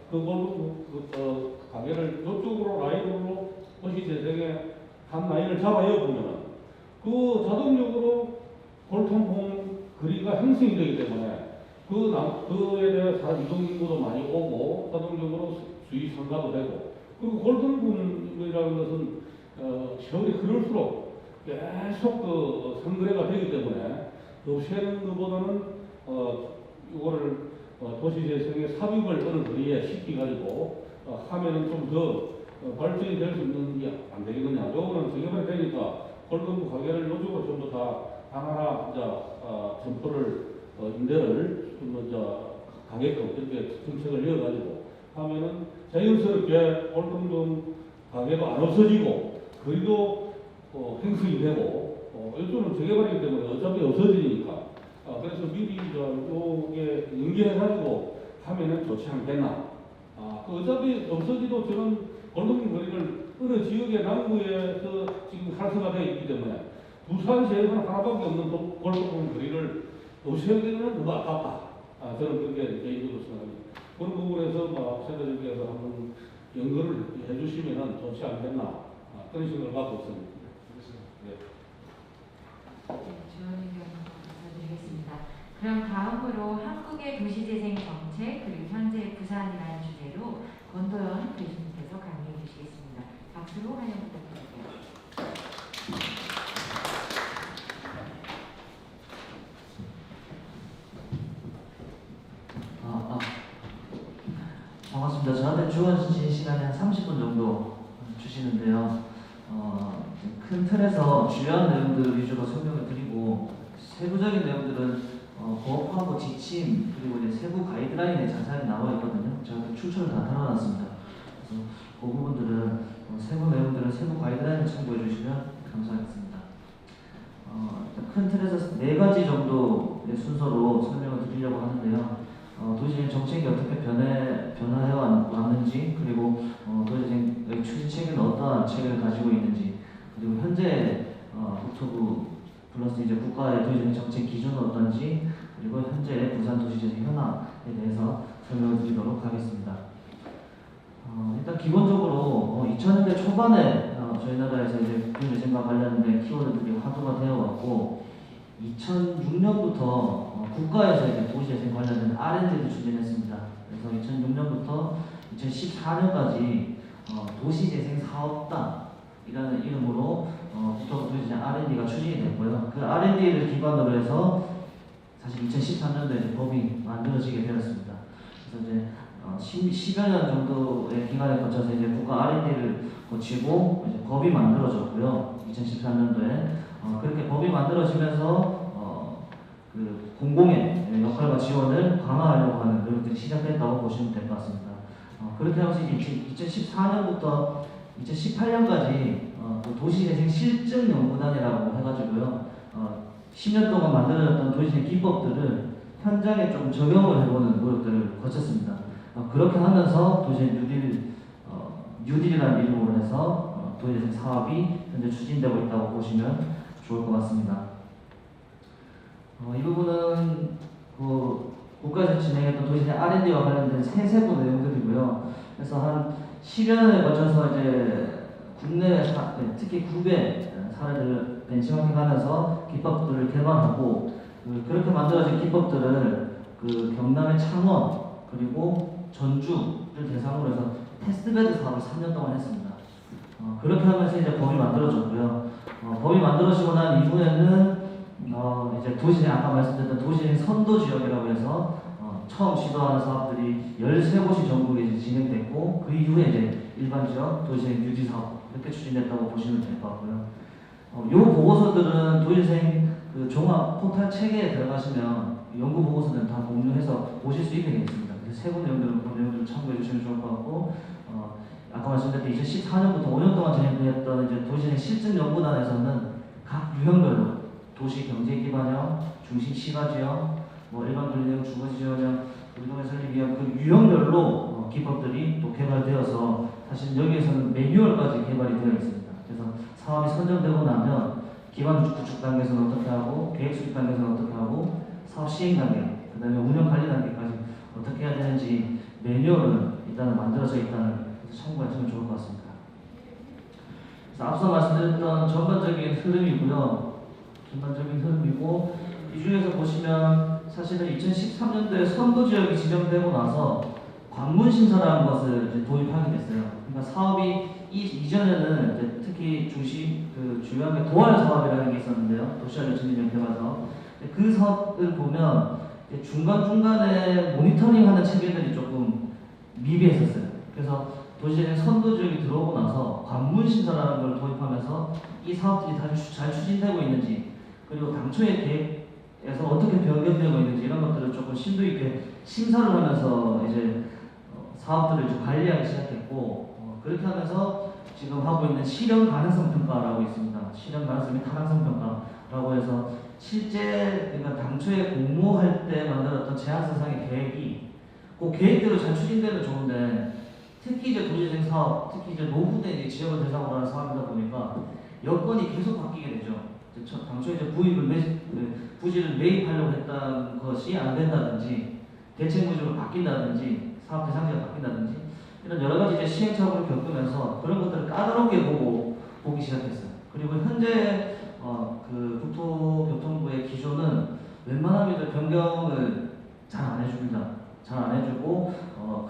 가게를 이쪽으로 라인으로 도시 재생에 한 라인을 잡아요 보면은 그 자동적으로 골통품 거리가 형성이 되기 때문에 그에 대해 사람 이동 인구도 많이 오고 자동적으로 수익 상가도 되고 그리고 골통품이라는 것은 세월이 흐를수록 계속 그 상거래가 되기 때문에 없애는 것보다는 이거를 도시재생의 삽입을 어느 거리에 시켜가지고 하면은 좀 더 발전이 될 수 있는 게 안 되겠느냐. 요거는 정해봐야 되니까 골동품 가게를 요쪽으로 좀 더 다 하나하나 이제 점포를 임대를 좀 더 가게끔 이렇게 정책을 이어가지고 하면은 자연스럽게 골동품 가게가 안 없어지고 거리도 형성이 되고 이쪽은 정해버리기 때문에 어차피 없어지니까 그래서 미리 요게 연계해가지고 하면은 좋지 않겠나. 어차피 없어지도 저는 골동품 거리를 어느 지역의 남구에서 지금 활성화되어 있기 때문에 부산시에서는 하나밖에 없는 골동품 거리를 없애기는 너무 아깝다. 저는 그렇게 개인적으로 생각합니다. 그런 부분에서 센터장께서 한번 연구를 해주시면 좋지 않겠나. 그런 생각을 갖고 있습니다. 네. 좋은 의견 감사드리겠습니다. 그럼 다음으로 한국의 도시재생 정책 그리고 현재 부산이라는 주제로 권도연 교수님께서 강의해 주시겠습니다. 박수로 환영 부탁드릴게요. 반갑습니다. 저한테 주어진 시간이 한 30분 정도 주시는데요. 큰 틀에서 주요한 내용들 위주로 설명을 드리고 세부적인 내용들은 법하고 지침 그리고 이제 세부 가이드라인에 자세하게 나와 있거든요. 제가 출처를 다 달아놨습니다. 그래서 그 부분들은 세부 내용들은 세부 가이드라인을 참고해 주시면 감사하겠습니다. 큰 틀에서 4가지 정도의 순서로 설명을 드리려고 하는데요. 도시재생 정책이 어떻게 변화해 왔는지 그리고 도시재생 추진 체계는 어떠한 체계를 가지고 있는지 그리고 현재 국토부 플러스 이제 국가의 도시재생 정책 기준은 어떤지 그리고 현재 부산 도시재생 현황에 대해서 설명을 드리도록 하겠습니다. 일단 기본적으로 2000년대 초반에 저희 나라에서 이제 도시재생과 관련된 키워드들이 화두가 되어 왔고 2006년부터 국가에서 이제 도시재생 관련된 R&D를 추진했습니다. 그래서 2006년부터 2014년까지 도시재생 사업단이라는 이름으로 국토부 도시재생 R&D가 추진이 됐고요. 그 R&D를 기반으로 해서 사실 2013년도에 법이 만들어지게 되었습니다. 그래서 이제 10여 년 정도의 기간에 거쳐서 이제 국가 R&D를 거치고 이제 법이 만들어졌고요. 2013년도에 그렇게 법이 만들어지면서 그 공공의 역할과 지원을 강화하려고 하는 노력들이 시작됐다고 보시면 될 것 같습니다. 그렇게 하면서 이제 2014년부터 2018년까지 도시재생 실증연구단이라고 해가지고요. 10년 동안 만들어졌던 도시재생 기법들을 현장에 좀 적용을 해보는 노력들을 거쳤습니다. 그렇게 하면서 도시재생 뉴딜이라는 이름으로 해서 도시재생 사업이 현재 추진되고 있다고 보시면 좋을 것 같습니다. 이 부분은 국가에서 진행했던 도시재생 R&D와 관련된 세세부 내용들이고요. 그래서 한 10여 년에 거쳐서 이제 국내 특히 국외 사례들을 벤치마킹하면서 기법들을 개발하고 그렇게 만들어진 기법들을 그 경남의 창원 그리고 전주를 대상으로 해서 테스트베드 사업을 3년 동안 했습니다. 그렇게 하면서 이제 법이 만들어졌고요. 법이 만들어지고 난 이후에는 이제 도시재생 아까 말씀드렸던 도시재생 선도지역이라고 해서 처음 시도하는 사업들이 13곳이 전국에 이제 진행됐고 그 이후에 이제 일반 지역 도시재생 유지 사업 이렇게 추진됐다고 보시면 될 것 같고요. 이 보고서들은 도시재생 그 종합 포털 체계에 들어가시면 연구 보고서들은 다 공유해서 보실 수 있게 되어 있습니다. 그래서 세부 내용들은 그 내용들을 참고해 주시면 좋을 것 같고 아까 말씀드렸던 2014년부터 5년 동안 진행되었던 이제 도시재생 실증연구단에서는 각 유형별로 도시 경제 기반형, 중심 시가지형, 일반 분리형, 주거지형형, 운동의 설립 위한 그 유형별로 기법들이 또 개발되어서 사실 여기에서는 매뉴얼까지 개발이 되어 있습니다. 그래서 사업이 선정되고 나면 기반 구축 단계에서는 어떻게 하고, 계획 수립 단계에서는 어떻게 하고, 사업 시행 단계, 그 다음에 운영 관리 단계까지 어떻게 해야 되는지 매뉴얼은 일단은 만들어져 있다는 것을 참고하시면 좋을 것 같습니다. 그래서 앞서 말씀드렸던 전반적인 흐름이고요. 전반적인 흐름이고, 이 중에서 보시면 사실은 2013년도에 선도지역이 지정되고 나서 관문심사라는 것을 이제 도입하게 됐어요. 그러니까 사업이 이전에는 이제 특히 주요한 게 도활 사업이라는 게 있었는데요. 도시알력 진입 개발 사업. 그 사업을 보면 중간중간에 모니터링하는 체계들이 조금 미비했었어요. 그래서 도시재생 선도지역이 들어오고 나서 관문심사라는 걸 도입하면서 이 사업들이 잘 추진되고 있는지, 그리고 당초의 계획에서 어떻게 변경되고 있는지 이런 것들을 조금 심도 있게 심사를 하면서 이제 사업들을 좀 관리하기 시작했고, 그렇게 하면서 지금 하고 있는 실현 가능성 평가라고 있습니다. 실현 가능성 및 타당성 평가라고 해서 실제 그러니까 당초에 공모할 때 만들었던 제안서상의 계획이 그 계획대로 잘 추진되면 좋은데, 특히 이제 도시재생 사업, 특히 이제 노후된 지역을 대상으로 하는 사업이다 보니까 여건이 계속 바뀌게 되죠. 당초에 이제 부지를 매입하려고 했던 것이 안 된다든지, 대책 구조로 바뀐다든지, 사업 대상지가 바뀐다든지, 이런 여러 가지 이제 시행착오를 겪으면서 그런 것들을 까다롭게 보기 시작했어요. 그리고 현재 그 국토교통부의 기조는 웬만하면 변경을 잘 안 해줍니다. 잘 안 해주고,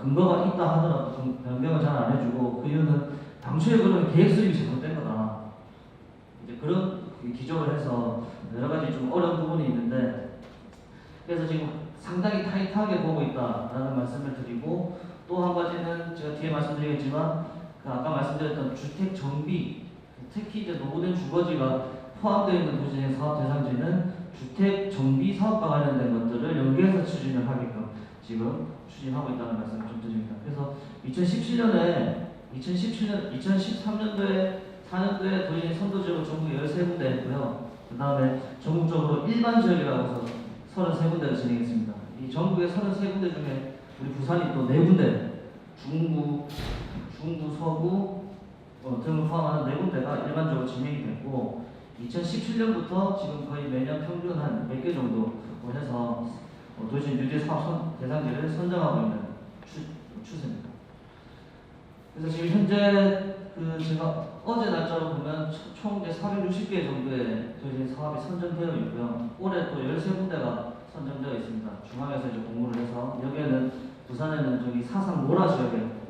근거가 있다 하더라도 변경을 잘 안 해주고, 그 이유는 당초에 그런 계획 수립이 잘못된 거다. 이제 그런 기조를 해서 여러 가지 좀 어려운 부분이 있는데, 그래서 지금 상당히 타이트하게 보고 있다라는 말씀을 드리고, 또 한 가지는 제가 뒤에 말씀드리겠지만, 아까 말씀드렸던 주택 정비, 특히 이제 노후된 주거지가 포함되어 있는 도시재생 사업 대상지는 주택 정비 사업과 관련된 것들을 연계해서 추진을 하게끔 지금 추진하고 있다는 말씀을 좀 드립니다. 그래서 2013년도에 4년도에 도시재생 선도지역을 전국 13군데 했고요. 그 다음에 전국적으로 일반 지역이라고 해서 33군데를 진행했습니다. 이 전국의 33군데 중에 우리 부산이 또 4군데, 중구, 서구 등을 포함하는 4군데가 일반적으로 진행이 됐고, 2017년부터 지금 거의 매년 평균 한 100개 정도 해서 도시 뉴딜 사업 대상지를 선정하고 있는 추세입니다. 그래서 지금 현재 제가 어제 날짜로 보면 총 460개 정도의 도시 사업이 선정되어 있고요. 올해 또 13군데가 선정되어 있습니다. 중앙에서 이제 공모를 해서, 여기에는 부산에는 사상 모라 지역에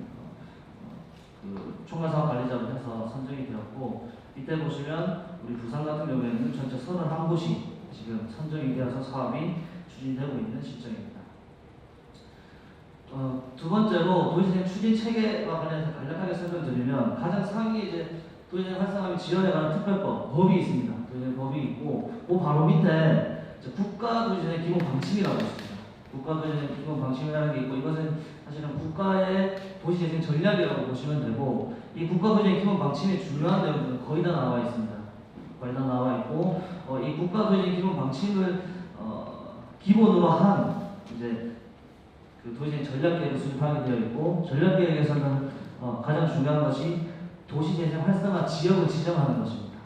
총괄사업관리자로 해서 선정이 되었고, 이때 보시면 우리 부산 같은 경우에는 전체 31곳이 지금 선정이 되어서 사업이 추진되고 있는 시점입니다. 두 번째로 도시재생 추진 체계와 관련해서 간략하게 설명드리면, 가장 상위에 이제 도시재생 활성화 및 지원에 관한 특별법, 법이 있습니다. 도시재생 법이 있고, 그 바로 밑에 국가 도시재생 기본 방침이라고 있습니다. 국가 도시재생 기본 방침이라는 게 있고, 이것은 사실은 국가의 도시재생 전략이라고 보시면 되고, 이 국가 도시재생 기본 방침의 중요한 내용들은 거의 다 나와 있습니다. 거의 다 나와 있고, 이 국가 도시재생 기본 방침을 기본으로 한 이제 그 도시재생 전략계획을 수립하게 되어 있고, 전략계획에서는 가장 중요한 것이 도시재생 활성화 지역을 지정하는 것입니다.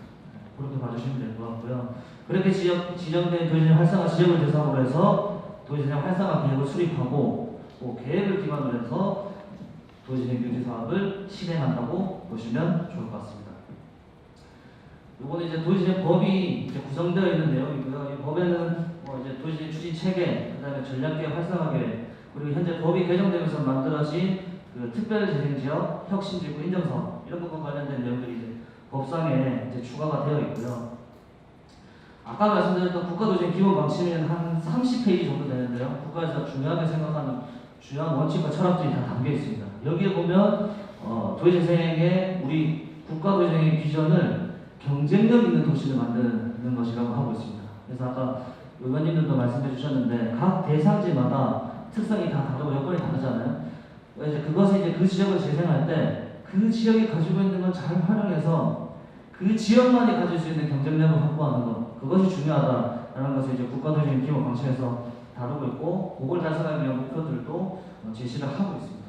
그렇게 봐주시면 될 것 같고요. 그렇게 지정된 도시재생 활성화 지역을 대상으로 해서 도시재생 활성화 계획을 수립하고, 그 계획을 기반으로 해서 도시재생 규제 사업을 실행한다고 보시면 좋을 것 같습니다. 이번에 이제 도시재생 법이 이제 구성되어 있는 내용이고요. 이 법에는 이제 도시재생 추진 체계, 그다음에 전략계획 활성화 계획, 그리고 현재 법이 개정되면서 만들어진 그 특별재생지역, 혁신지구 인정사업, 이런 것과 관련된 내용들이 이제 법상에 이제 추가가 되어 있고요. 아까 말씀드렸던 국가도시재생 기본 방침은 한 30페이지 정도 되는데요. 국가에서 중요하게 생각하는 중요한 원칙과 철학들이 다 담겨 있습니다. 여기에 보면 도시재생의 우리 국가도시재생의 비전을 경쟁력 있는 도시를 만드는 것이라고 하고 있습니다. 그래서 아까 의원님들도 말씀해 주셨는데, 각 대상지마다 특성이 다 다르고 여건이 다르잖아요. 이제 그것을 이제 그 지역을 재생할 때 그 지역이 가지고 있는 걸 잘 활용해서 그 지역만이 가질 수 있는 경쟁력을 확보하는 것, 그것이 중요하다라는 것을 이제 국가도시재생 기본 방침에서 다루고 있고, 그걸 달성하기 위한 목표들도 제시를 하고 있습니다.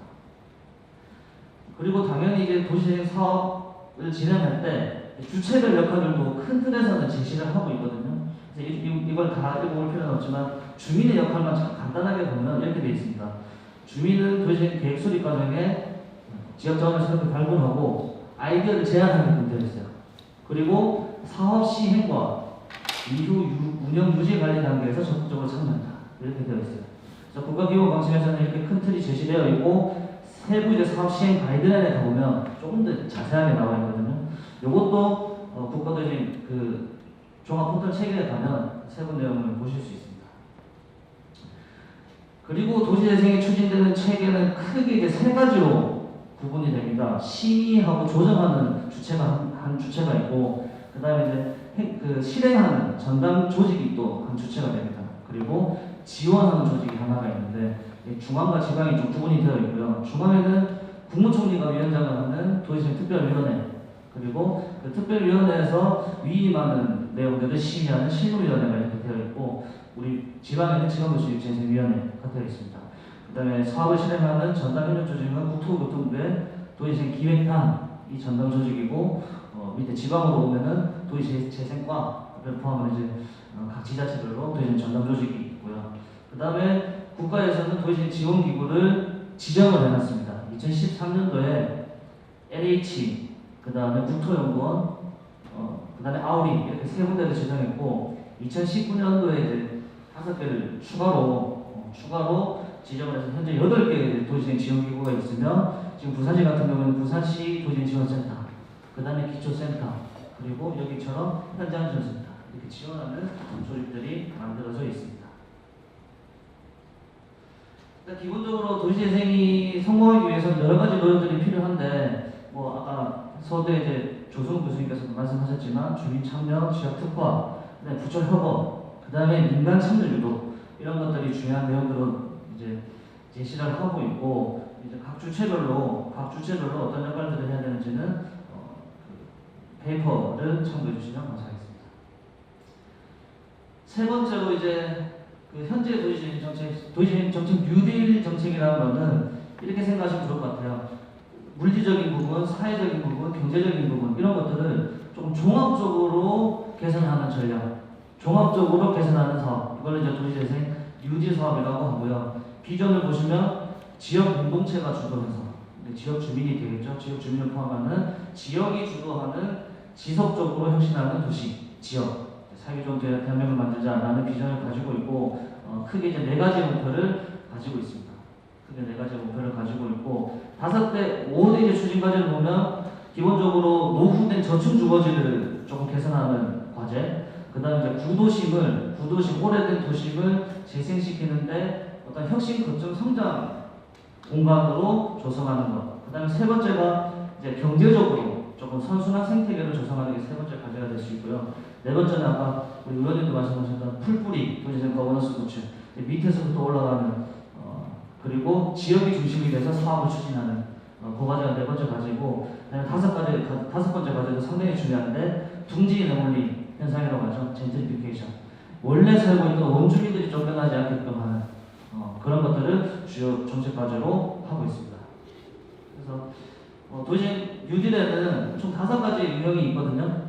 그리고 당연히 이제 도시재생 사업을 진행할 때 주체별 역할들도 큰 틀에서는 제시를 하고 있거든요. 그래서 이걸 다 읽어볼 필요는 없지만 주민의 역할만 참 간단하게 보면 이렇게 되어 있습니다. 주민은 도시재생 계획 수립 과정에 지역 자원을 새롭게 발굴하고 아이디어를 제안하는 게 되어 있어요. 그리고 사업 시행과 이후 운영 유지 관리 단계에서 적극적으로 참여한다. 이렇게 되어 있어요. 그래서 국가기본방침에서는 이렇게 큰 틀이 제시되어 있고 세부 이제 사업 시행 가이드라인에 가보면 조금 더 자세하게 나와 있거든요. 이것도 국가도시 그 종합 포털 체계에 가면 세부 내용을 보실 수 있습니다. 그리고 도시재생이 추진되는 체계는 크게 이제 세 가지로 구분이 됩니다. 심의하고 조정하는 주체가 한 주체가 있고, 그 다음에 이제 그 실행하는 전담 조직이 또 한 주체가 됩니다. 그리고 지원하는 조직이 하나가 있는데 중앙과 지방이 좀 구분이 되어 있고요. 중앙에는 국무총리가 위원장을 하는 도시재생 특별위원회, 그리고 그 특별위원회에서 위임하는 내용들을 심의하는 실무위원회가 이렇게 되어 있고, 우리 지방에는 지방도시재생위원회가 되어 있습니다. 그 다음에 사업을 실행하는 전담협력조직은 국토교통부의 도시재생기획단이 전담 조직이고, 밑에 지방으로 오면은 도시재생과를 포함한 이제 각 지자체별로 도시재생 전담 조직이 있고요. 그 다음에 국가에서는 도시재생 지원기구를 지정을 해놨습니다. 2013년도에 LH, 그 다음에 국토연구원, 그 다음에 아우리 이렇게 세 군데를 지정했고, 2019년도에 이제 5개를 추가로 지정을 해서 현재 8개의 도시재생 지원기구가 있으며, 지금 부산시 같은 경우는 부산시 도시재생 지원센터, 그 다음에 기초센터, 그리고 여기처럼 현장 지원센터 이렇게 지원하는 조직들이 만들어져 있습니다. 그러니까 기본적으로 도시재생이 성공하기 위해서는 여러 가지 노력들이 필요한데, 뭐 아까 서대 이제 조승우 교수님께서도 말씀하셨지만 주민 참여, 지역 특화, 그다음에 부처 협업, 그다음에 민간 참여 유도 이런 것들이 중요한 내용들을 이제 제시를 하고 있고, 이제 각 주체별로 어떤 역할들을 해야 되는지는 그 페이퍼를 참고해 주시면 감사하겠습니다. 세 번째로 이제 그 현재 도시재생 정책 뉴딜 정책이라는 거는 이렇게 생각하시면 좋을 것 같아요. 물리적인 부분, 사회적인 부분, 경제적인 부분 이런 것들을 조금 종합적으로 개선하는 전략, 종합적으로 개선하는 사업, 이걸 이제 도시재생 뉴딜 사업이라고 하고요. 비전을 보시면 지역 공동체가 주도해서 지역 주민이 되겠죠. 지역 주민을 포함하는 지역이 주도하는 지속적으로 혁신하는 도시, 지역, 사회적 대한민국을 만들자라는 비전을 가지고 있고, 크게 이제 4가지 목표를 가지고 있습니다. 크게 4가지 목표를 가지고 있고, 5대 이제 추진 과제를 보면 기본적으로 노후된 저층 주거지를 조금 개선하는 과제, 그 다음에 이제 구도심, 오래된 도심을 재생시키는데 어떤 혁신 거점 성장 공간으로 조성하는 것. 그 다음에 세 번째가 이제 경제적으로 조금 선순환 생태계를 조성하는 게 세 번째 과제가 될 수 있고요. 네 번째는 아까 우리 의원님도 말씀하셨던 풀뿌리 도시재생 거버넌스 구축, 밑에서부터 올라가는 그리고 지역이 중심이 돼서 사업을 추진하는 그 과제가 네 번째 과제고, 그다음에 다섯 번째 과제도 상당히 중요한데 둥지 내몰리 현상이라고 하죠. 젠트리피케이션. 원래 살고 있는 원주민들이 쫓겨나지 않게끔 하는 그런 것들을 주요 정책 과제로 하고 있습니다. 그래서 도시재생 뉴딜에는 총 5가지 유형이 있거든요.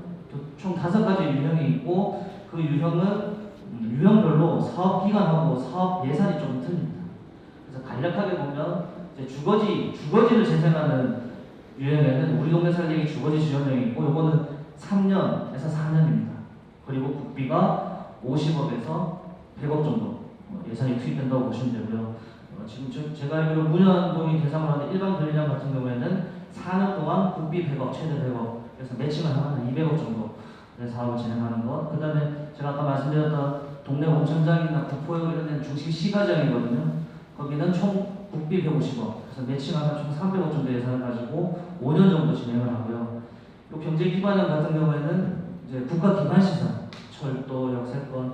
총 5가지 유형이 있고, 그 유형별로 사업 기간하고 사업 예산이 좀 틀립니다. 그래서 간략하게 보면 이제 주거지를 재생하는 유형에는 우리 동네 살리기 주거지 지원형이 있고, 요거는 3년에서 4년입니다. 그리고 국비가 50억에서 100억 정도 예산이 투입된다고 보시면 되고요. 지금 제가 알기로 문현동이 대상으로 하는 일반 분리장 같은 경우에는 4년 동안 국비 100억, 최대 100억, 그래서 매칭을 하면 200억 정도 사업을 진행하는 것. 그 다음에 제가 아까 말씀드렸던 동네 온천장이나 구포역 이런 데는 중심 시가장이거든요. 거기는 총 국비 150억, 그래서 매칭하면 총 300억 정도 예산을 가지고 5년 정도 진행을 하고요. 또 경제기반형 같은 경우에는 이제 국가 기반 시설, 철도, 역세권,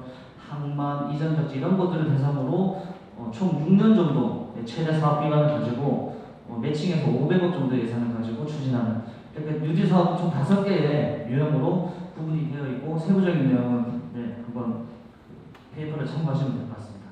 항만, 이전적지 이런 것들을 대상으로 총 6년 정도 최대 사업 기간을 가지고 매칭해서 500억 정도 예산을 가지고 추진하는, 이렇게 뉴딜 사업은 총 5개의 유형으로 구분이 되어 있고, 세부적인 내용은 한번 페이퍼를 참고하시면 될 것 같습니다.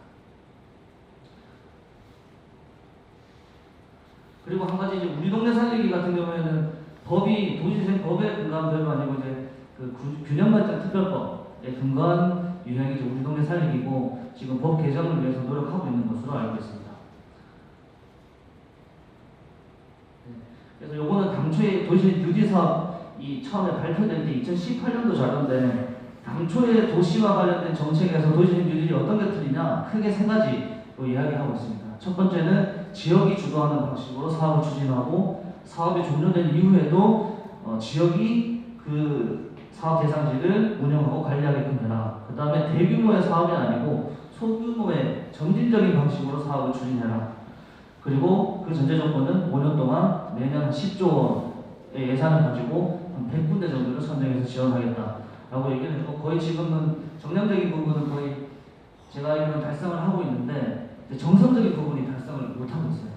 그리고 한 가지 이제 우리 동네 살리기 같은 경우에는 법이 도시재생 법의 근간대로 아니고 이제 그 균형발전 특별법에 근거한 유형이 이제 우리 동네 살리기고 지금 법 개정을 위해서 노력하고 있는 것으로 알고 있습니다. 네. 그래서 요거는 당초에 도시 뉴딜 사업이 처음에 발표될 때 2018년도 자료인데 당초에 도시와 관련된 정책에서 도시 뉴딜이 어떤 게 틀리냐 크게 세 가지로 이야기하고 있습니다. 첫 번째는 지역이 주도하는 방식으로 사업을 추진하고 사업이 종료된 이후에도 지역이 그 사업 대상지를 운영하고 관리하게끔 해라. 그 다음에 대규모의 사업이 아니고 소규모의 점진적인 방식으로 사업을 추진해라. 그리고 그 전제 조건은 5년 동안 매년 10조 원의 예산을 가지고 한 100군데 정도를 선정해서 지원하겠다라고 얘기를 했고 거의 지금은 정량적인 부분은 거의 제가 알기로는 달성을 하고 있는데 정성적인 부분이 달성을 못하고 있어요.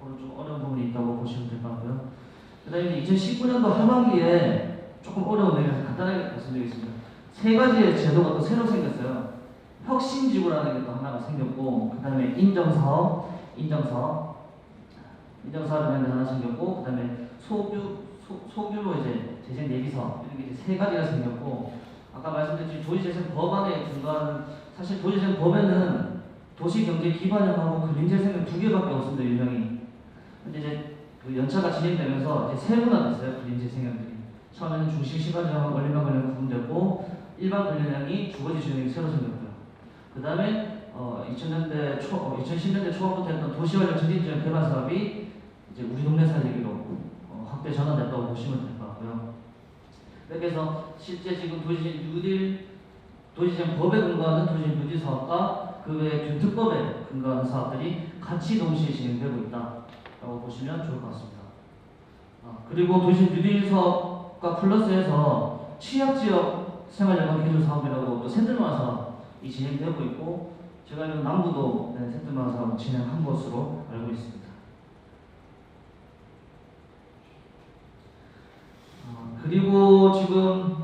오늘 좀 어려운 부분이 있다고 보시면 될 것 같고요. 그 다음에 2019년도 하반기에 조금 어려운 내용을 간단하게 말씀드리겠습니다. 세 가지의 제도가 또 새로 생겼어요. 혁신지구라는 게 또 하나가 생겼고, 그 다음에 인정사업이 하나 생겼고, 그 다음에 소규모 이제 재생 예비사업 이런 게 이제 세 가지가 생겼고, 아까 말씀드린 도시재생 법안에 근거한 사실 도시재생 법에는 도시경제 기반형하고 근린재생은 2개밖에 없습니다. 유형이. 근데 이제 그 연차가 진행되면서 이제 세분화됐어요. 근린재생형들이. 처음에는 중심시간형 원리만 관련 구분됐고 일반 근린형이 주거지수형이 새로 생겼고요. 그 다음에 2010년대 초반부터 했던 도시활력 전진지역 개발 사업이 이제 우리 동네 살리기로 확대 전환됐다고 보시면 될 것 같고요. 그래서 실제 지금 도시재생 법에 근거하는 도시재생 뉴딜 사업과 그 외 균특법에 근거하는 사업들이 같이 동시에 진행되고 있다라고 보시면 좋을 것 같습니다. 그리고 도시재생 뉴딜 사업과 플러스해서 취약지역 생활연관 기술 사업이라고 또 샌들마을 사업이 진행되고 있고 제가 알기로 남부도 샌들마을 사업을 진행한 것으로 알고 있습니다. 그리고 지금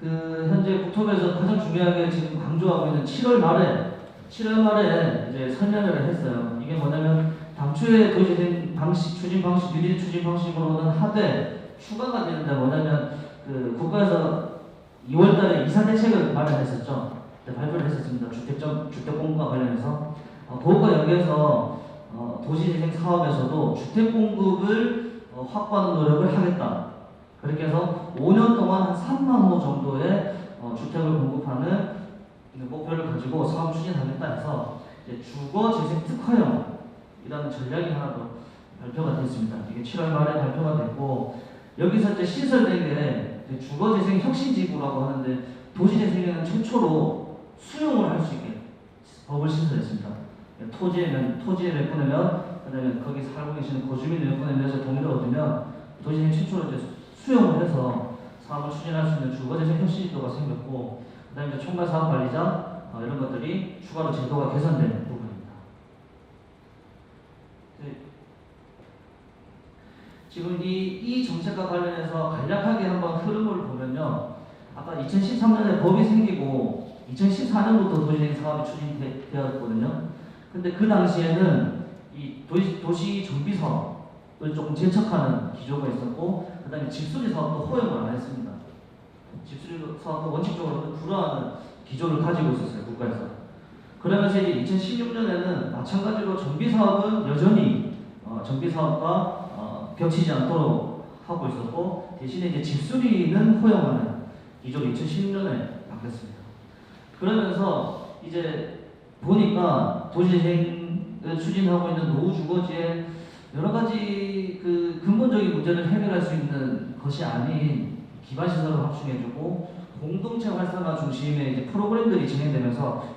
그 현재 국토부에서 가장 중요하게 지금 강조하고 있는 7월 말에 이제 설명을 했어요. 이게 뭐냐면 당초에 도시재생 방식 추진 방식 뉴딜 추진 방식으로는 하되 추가가 되는데 뭐냐면 그 국가에서 2월달에 이사 대책을 마련했었죠. 발표를 했었습니다. 주택 공급과 관련해서 그것과 연계해서 도시재생 사업에서도 주택 공급을 확보하는 노력을 하겠다. 그렇게 해서 5년 동안 한 3만 호 정도의 주택을 공급하는 목표를 가지고 사업 추진하겠다 해서 이제 주거재생 특화형이라는 전략이 하나 더 발표가 됐습니다. 이게 7월 말에 발표가 됐고 여기서 이제 신설된 게 주거재생 혁신지구라고 하는데 도시재생에는 최초로 수용을 할 수 있게 법을 신설했습니다. 토지에 몇 분이면 그다음에 거기 살고 계시는 거주민이 몇 분에 대해서 동의를 얻으면 도시재생 최초로 이제 수용을 해서 사업을 추진할 수 있는 주거재생 혁신지구가 생겼고 그다음에 총괄사업관리자 이런 것들이 추가로 제도가 개선된 부분입니다. 지금 이 정책과 관련해서 간략하게 한번 흐름을 보면요. 아까 2013년에 법이 생기고 2014년부터 도시재생 사업이 추진되었거든요. 근데 그 당시에는 이 도시 정비 사업을 조금 제척하는 기조가 있었고 그 다음에 집수리 사업도 허용을 안 했습니다. 집수리 사업도 원칙적으로 불허하는 기조를 가지고 있었어요. 국가에서. 그러면서 이제 2016년에는 마찬가지로 정비 사업은 여전히 정비 사업과 겹치지 않도록 하고 있었고 대신에 이제 집수리는 허용하는 기조로 2016년에 바뀌었습니다. 그러면서 이제 보니까 도시재생을 추진하고 있는 노후주거지에 여러 가지 그 근본적인 문제를 해결할 수 있는 것이 아닌 기반시설을 확충해주고 공동체 활성화 중심의 이제 프로그램들이 진행되면서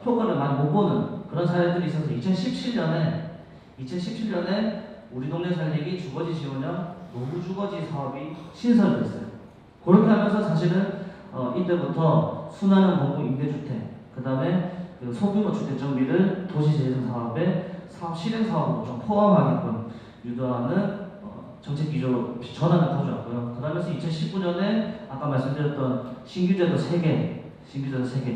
효과를 많이 못 보는 그런 사례들이 있어서 2017년에 우리 동네 살리기 주거지 지원형 노후주거지 사업이 신설됐어요. 그렇게 하면서 사실은 이때부터 순환형 공공 임대주택, 그 다음에 그 소규모 주택 정비를 도시재생 사업에 사업 실행 사업으로 좀 포함하게끔 유도하는 정책 기조 전환을 가져왔고요. 그러면서 2019년에 아까 말씀드렸던 신규제도 3개,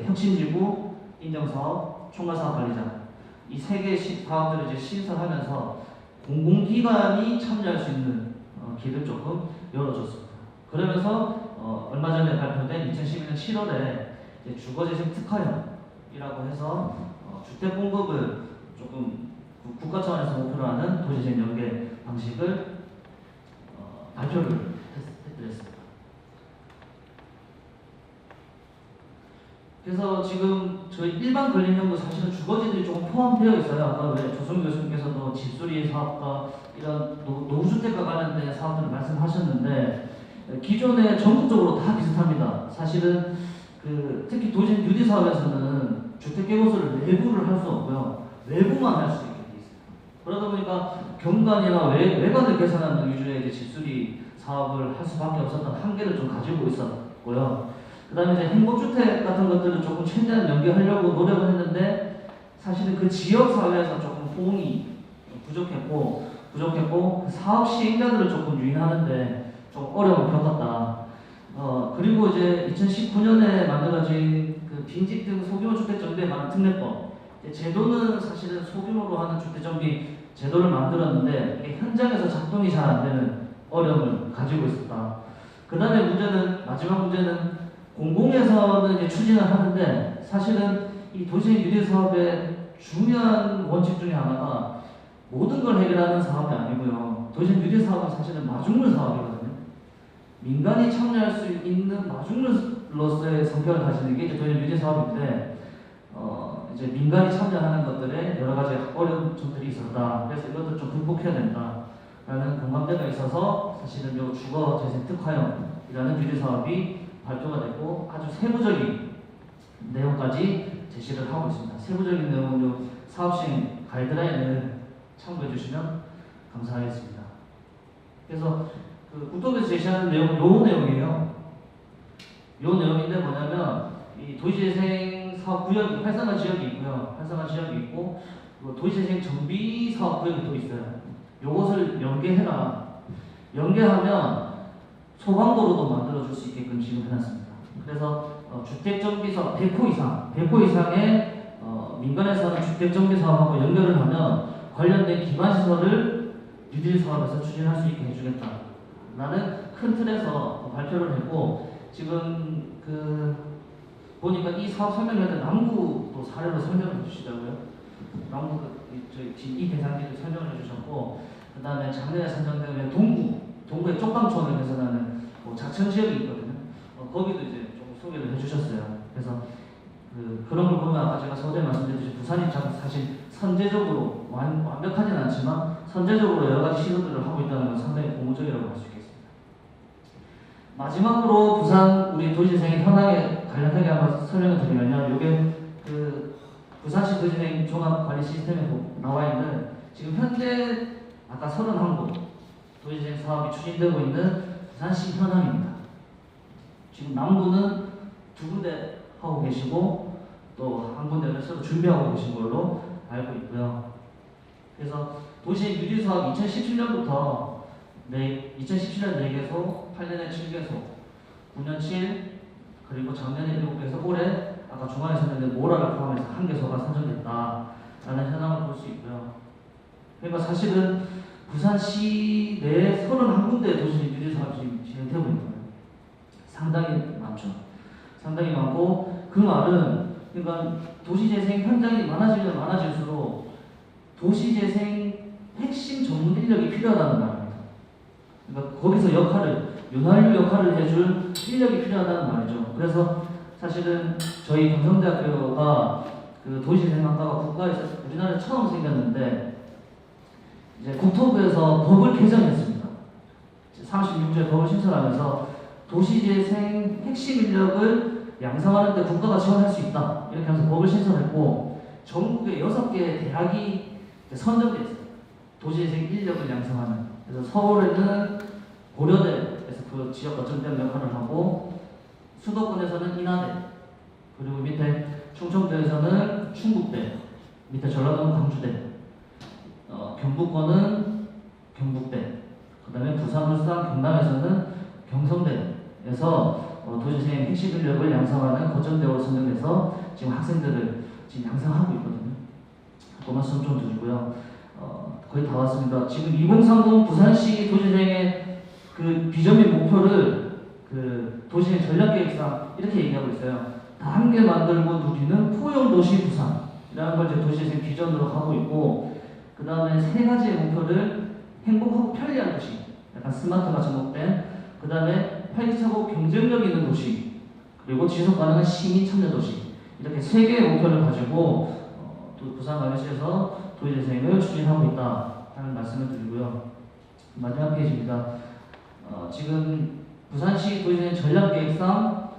혁신지구, 인정사업, 총괄사업관리자 이 3개의 사업들을 이제 신설하면서 공공기관이 참여할 수 있는 길을 조금 열어줬습니다. 그러면서 얼마 전에 발표된 2012년 7월에 주거재생 특화형이라고 해서 주택 공급을 조금 국가 차원에서 목표로 하는 도시재생 연계 방식을 발표를 해드렸습니다. 그래서 지금 저희 일반 근린연구 사실은 주거지들이 조금 포함되어 있어요. 아까 왜 조성 교수님께서도 집수리 사업과 이런 노후주택과 관련된 사업들을 말씀하셨는데 기존에 전국적으로 다 비슷합니다. 사실은 특히 도시 유지 사업에서는 주택 개고수를 내부를 할 수 없고요. 외부만 할 수 있게 돼 있어요. 그러다 보니까 경관이나 외관을 개선하는 위주의 이제 집수리 사업을 할 수밖에 없었던 한계를 좀 가지고 있었고요. 그 다음에 이제 행복주택 같은 것들을 조금 최대한 연계하려고 노력을 했는데 사실은 그 지역사회에서 조금 호응이 부족했고 그 사업 시행자들을 조금 유인하는데 좀 어려움을 겪었다. 그리고 이제 2019년에 만들어진 그 빈집 등 소규모 주택 정비에 관한 특례법 제도는 사실은 소규모로 하는 주택 정비 제도를 만들었는데 이게 현장에서 작동이 잘 안 되는 어려움을 가지고 있었다. 그 다음에 마지막 문제는 공공에서는 이제 추진을 하는데 사실은 이 도시의 유리 사업의 중요한 원칙 중에 하나가 모든 걸 해결하는 사업이 아니고요. 도시의 유리 사업은 사실은 마중물 사업이거든요. 민간이 참여할 수 있는 마중물로서의 성격을 가지는 게 이제 도시의 유리 사업인데 이제 민간이 참여하는 것들에 여러 가지 어려운 점들이 있었다. 그래서 이것도 좀 극복해야 된다라는 공감대가 있어서 사실은 이 주거재생 특화형이라는 유리 사업이 발표가 됐고 아주 세부적인 내용까지 제시를 하고 있습니다. 세부적인 내용은 사업시행 가이드라인을 참고해 주시면 감사하겠습니다. 그래서 국토부에서 제시하는 내용은 요 내용이에요. 요 내용인데 뭐냐면 이 도시재생 사업 구역이 활성화 지역이 있고요. 활성화 지역이 있고 도시재생 정비 사업 구역이 또 있어요. 요것을 연계해라. 연계하면 소방도로도 만들어줄 수 있게끔 지금 해놨습니다. 그래서 주택정비사업 100호 이상의 민간에서 하는 주택정비사업하고 연결을 하면 관련된 기반시설을 뉴딜 사업에서 추진할 수 있게 해주겠다. 라는 큰 틀에서 발표를 했고 지금 보니까 이 사업 설명을 할 때 남구도 사례로 설명을 해주시더라고요. 남구 이 대상지도 설명을 해주셨고 그 다음에 작년에 선정된 동구의 쪽방촌을 개선하는 자천 지역이 있거든요. 거기도 이제 좀 소개를 해주셨어요. 그래서 그런 걸 보면 아까 제가 서두에 말씀드렸듯이 부산이 사실 선제적으로 완벽하진 않지만 선제적으로 여러 가지 시도들을 하고 있다는 건 상당히 고무적이라고 할 수 있겠습니다. 마지막으로 부산 우리 도시재생 현황에 관련하게 한번 설명을 드리면요. 이게 부산시 도시재생 종합관리 시스템에 나와 있는 지금 현재 아까 31곳 도시재생 사업이 추진되고 있는 부산시 현황입니다. 지금 남구는 2군데 하고 계시고 또 한 군데는 새로 준비하고 계신 걸로 알고 있고요. 그래서 도시 유리 사업 2017년부터 2017년 4개소, 8년에 7개소, 9년 7, 그리고 작년에 7개소, 올해 아까 중앙에 설명된 모라를 포함해서 1개소가 선정됐다라는 현황을 볼 수 있고요. 그러니까 사실은 부산시 내 31군데 도시 유리 사업이 지금 진행되고 있는 거예요. 상당히 많죠. 상당히 많고 그 말은 그러니까 도시재생 현장이 많아지면 많아질수록 도시재생 핵심 전문 인력이 필요하다는 말입니다. 그러니까 거기서 윤활유 역할을 해줄 인력이 필요하다는 말이죠. 그래서 사실은 저희 경성대학교가 도시재생학과가 국가에서 우리나라에 처음 생겼는데 이제 국토부에서 법을 개정했습니다. 36조의 법을 신설하면서 도시재생 핵심 인력을 양성하는 데 국가가 지원할 수 있다. 이렇게 하면서 법을 신설했고 전국에 6개의 대학이 선정되어 있어요. 도시재생 인력을 양성하는. 그래서 서울에는 고려대에서 그 지역 거점장 역할을 하고 수도권에서는 인하대, 그리고 밑에 충청도에서는 충북대, 밑에 전라도는 광주대, 경북권은 경북대, 그 다음에 부산, 울산, 경남에서는 경성대에서 도시재생 핵심 인력을 양성하는 거점대로 선정돼서 지금 학생들을 지금 양성하고 있거든요. 그 말씀 좀 드리고요. 거의 다 왔습니다. 지금 2030 부산시 도시재생의 그 비전 및 목표를 그 도시의 전략계획상 이렇게 얘기하고 있어요. 다 함께 만들고 누리는 포용도시 부산이라는 걸 이제 도시재생 비전으로 하고 있고, 그 다음에 세 가지의 목표를 행복하고 편리한 도시, 약간 스마트가 접목된, 그 다음에 활기차고 경쟁력 있는 도시, 그리고 지속 가능한 시민 참여 도시, 이렇게 세 개의 목표를 가지고 또 부산광역시에서 도시재생을 추진하고 있다 하는 말씀을 드리고요. 마지막 페이지입니다. 지금 부산시 도시재생 전략계획상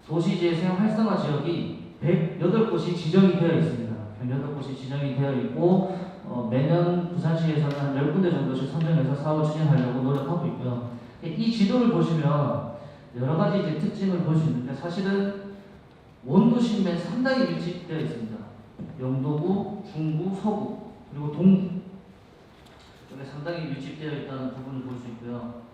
도시재생 활성화 지역이 108곳이 지정이 되어 있습니다. 108곳이 지정이 되어 있고, 매년 부산시에서는 한 10군데 정도씩 선정해서 사업을 추진하려고 노력하고 있고요. 이 지도를 보시면 여러 가지 이제 특징을 볼 수 있는데, 사실은 원도심에 상당히 밀집되어 있습니다. 영도구, 중구, 서구, 그리고 동구 쪽에 상당히 밀집되어 있다는 부분을 볼 수 있고요.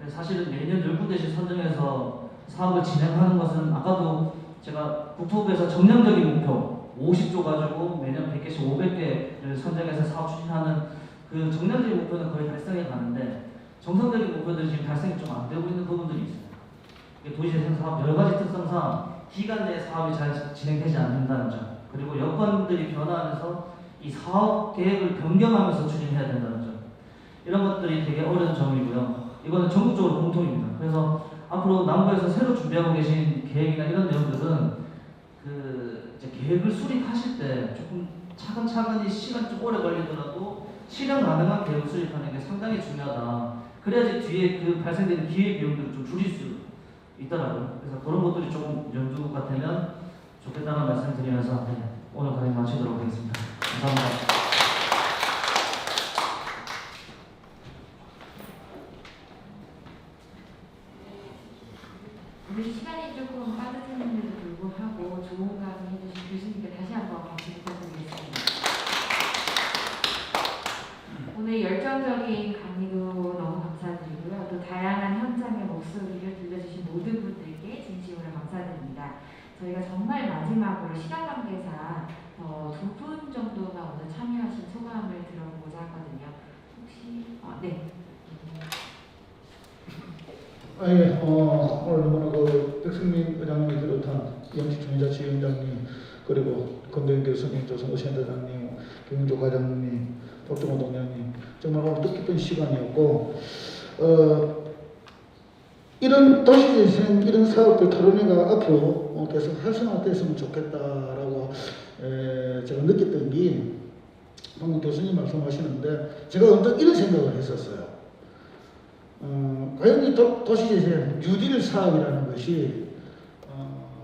사실은 매년 10군데씩 선정해서 사업을 진행하는 것은, 아까도 제가 국토부에서 정량적인 목표 50조 가지고 매년 100개씩 500개를 선정해서 사업 추진하는 그 정량적인 목표는 거의 달성해 가는데, 정상적인 목표들이 지금 달성이 좀 안 되고 있는 부분들이 있어요. 도시재생 사업 여러 가지 특성상 기간 내에 사업이 잘 진행되지 않는다는 점, 그리고 여건들이 변화하면서 이 사업 계획을 변경하면서 추진해야 된다는 점, 이런 것들이 되게 어려운 점이고요. 이거는 전국적으로 공통입니다. 그래서 앞으로 남부에서 새로 준비하고 계신 계획이나 이런 내용들은 그 이제 계획을 수립하실 때 조금 차근차근히 시간 좀 오래 걸리더라도 실현 가능한 계획을 수립하는 게 상당히 중요하다. 그래야지 뒤에 그 발생되는 기회 비용들을 좀 줄일 수 있더라고요. 그래서 그런 것들이 조금 염두가 되면 좋겠다는 말씀을 드리면서 오늘 강의 마치도록 하겠습니다. 감사합니다. 오늘 시간이 조금 빠듯했는데도 불구하고 좋은 강의 해주신 교수님께 다시 한번 박수 부탁드리겠습니다. 오늘 열정적인 강의도 너무 감사드리고요. 또 다양한 현장의 목소리를 들려주신 모든 분들께 진심으로 감사드립니다. 저희가 정말 마지막으로 시간 관계상 2분 정도만 오늘 참여하신 소감을 들어보고자 하거든요. 혹시 네. 오늘 너무나 백승민 의장님을 비롯한 이영식 중위자치위원장님, 그리고 권대현 교수님, 조성호 센터장님, 김용조 과장님, 박종호 동장님, 정말 오늘 뜻깊은 시간이었고, 이런 도시재생, 이런 사업들 토론회가 앞으로 계속 활성화됐으면 좋겠다라고 제가 느꼈던 게, 방금 교수님 말씀하시는데 제가 언뜻 이런 생각을 했었어요. 과연 이 도시재생 뉴딜 사업이라는 것이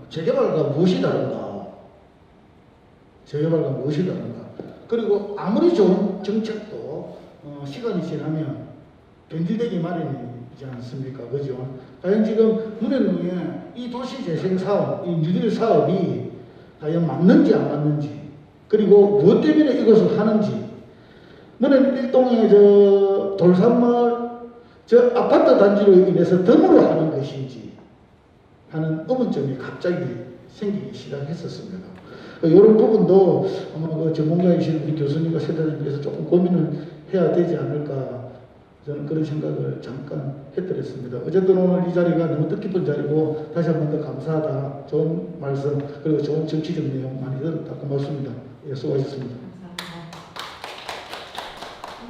재개발과 무엇이 다른가? 재개발과 무엇이 다른가? 그리고 아무리 좋은 정책도 시간이 지나면 변질되기 마련이지 않습니까? 그죠? 과연 지금 눈에 눈에 이 도시재생 사업, 이 뉴딜 사업이 과연 맞는지 안 맞는지, 그리고 무엇 때문에 이것을 하는지, 눈에 일동의 돌산마을 아파트 단지로 인해서 덤으로 하는 것인지 하는 의문점이 갑자기 생기기 시작했었습니다. 이런 부분도 아마 전문가이신 우리 교수님과 세대들께서 조금 고민을 해야 되지 않을까, 저는 그런 생각을 잠깐 해드렸습니다. 어쨌든 오늘 이 자리가 너무 뜻깊은 자리고 다시 한 번 더 감사하다, 좋은 말씀, 그리고 좋은 정치적 내용 많이 들었다, 고맙습니다. 예, 수고하셨습니다. 감사합니다.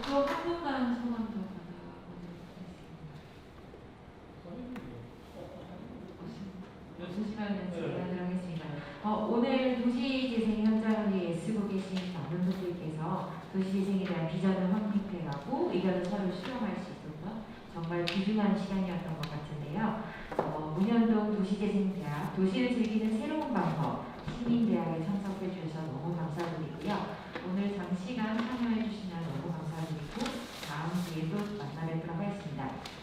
또 한 분만 소감 더 시간은 진행하도록 하겠습니다. 오늘 도시재생 현장을 애쓰고 계신 많은 분들께서 도시재생에 대한 비전을 확립해가고 의견을 서로 수렴할 수 있었던 정말 귀중한 시간이었던 것 같은데요. 문현동 도시재생대학, 도시를 즐기는 새로운 방법 시민대학에 참석해 주셔서 너무 감사드리고요. 오늘 장시간 참여해 주시면 너무 감사드리고 다음 기회에 또 만나뵙도록 하겠습니다.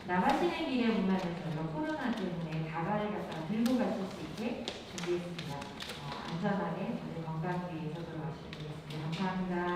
나가시는 길에 보면 저희가 코로나 때문에 가발을 갖다 들고 가실 수 있게 준비했습니다. 안전하게 건강 위해서 들어가시면 되겠습니다. 감사합니다.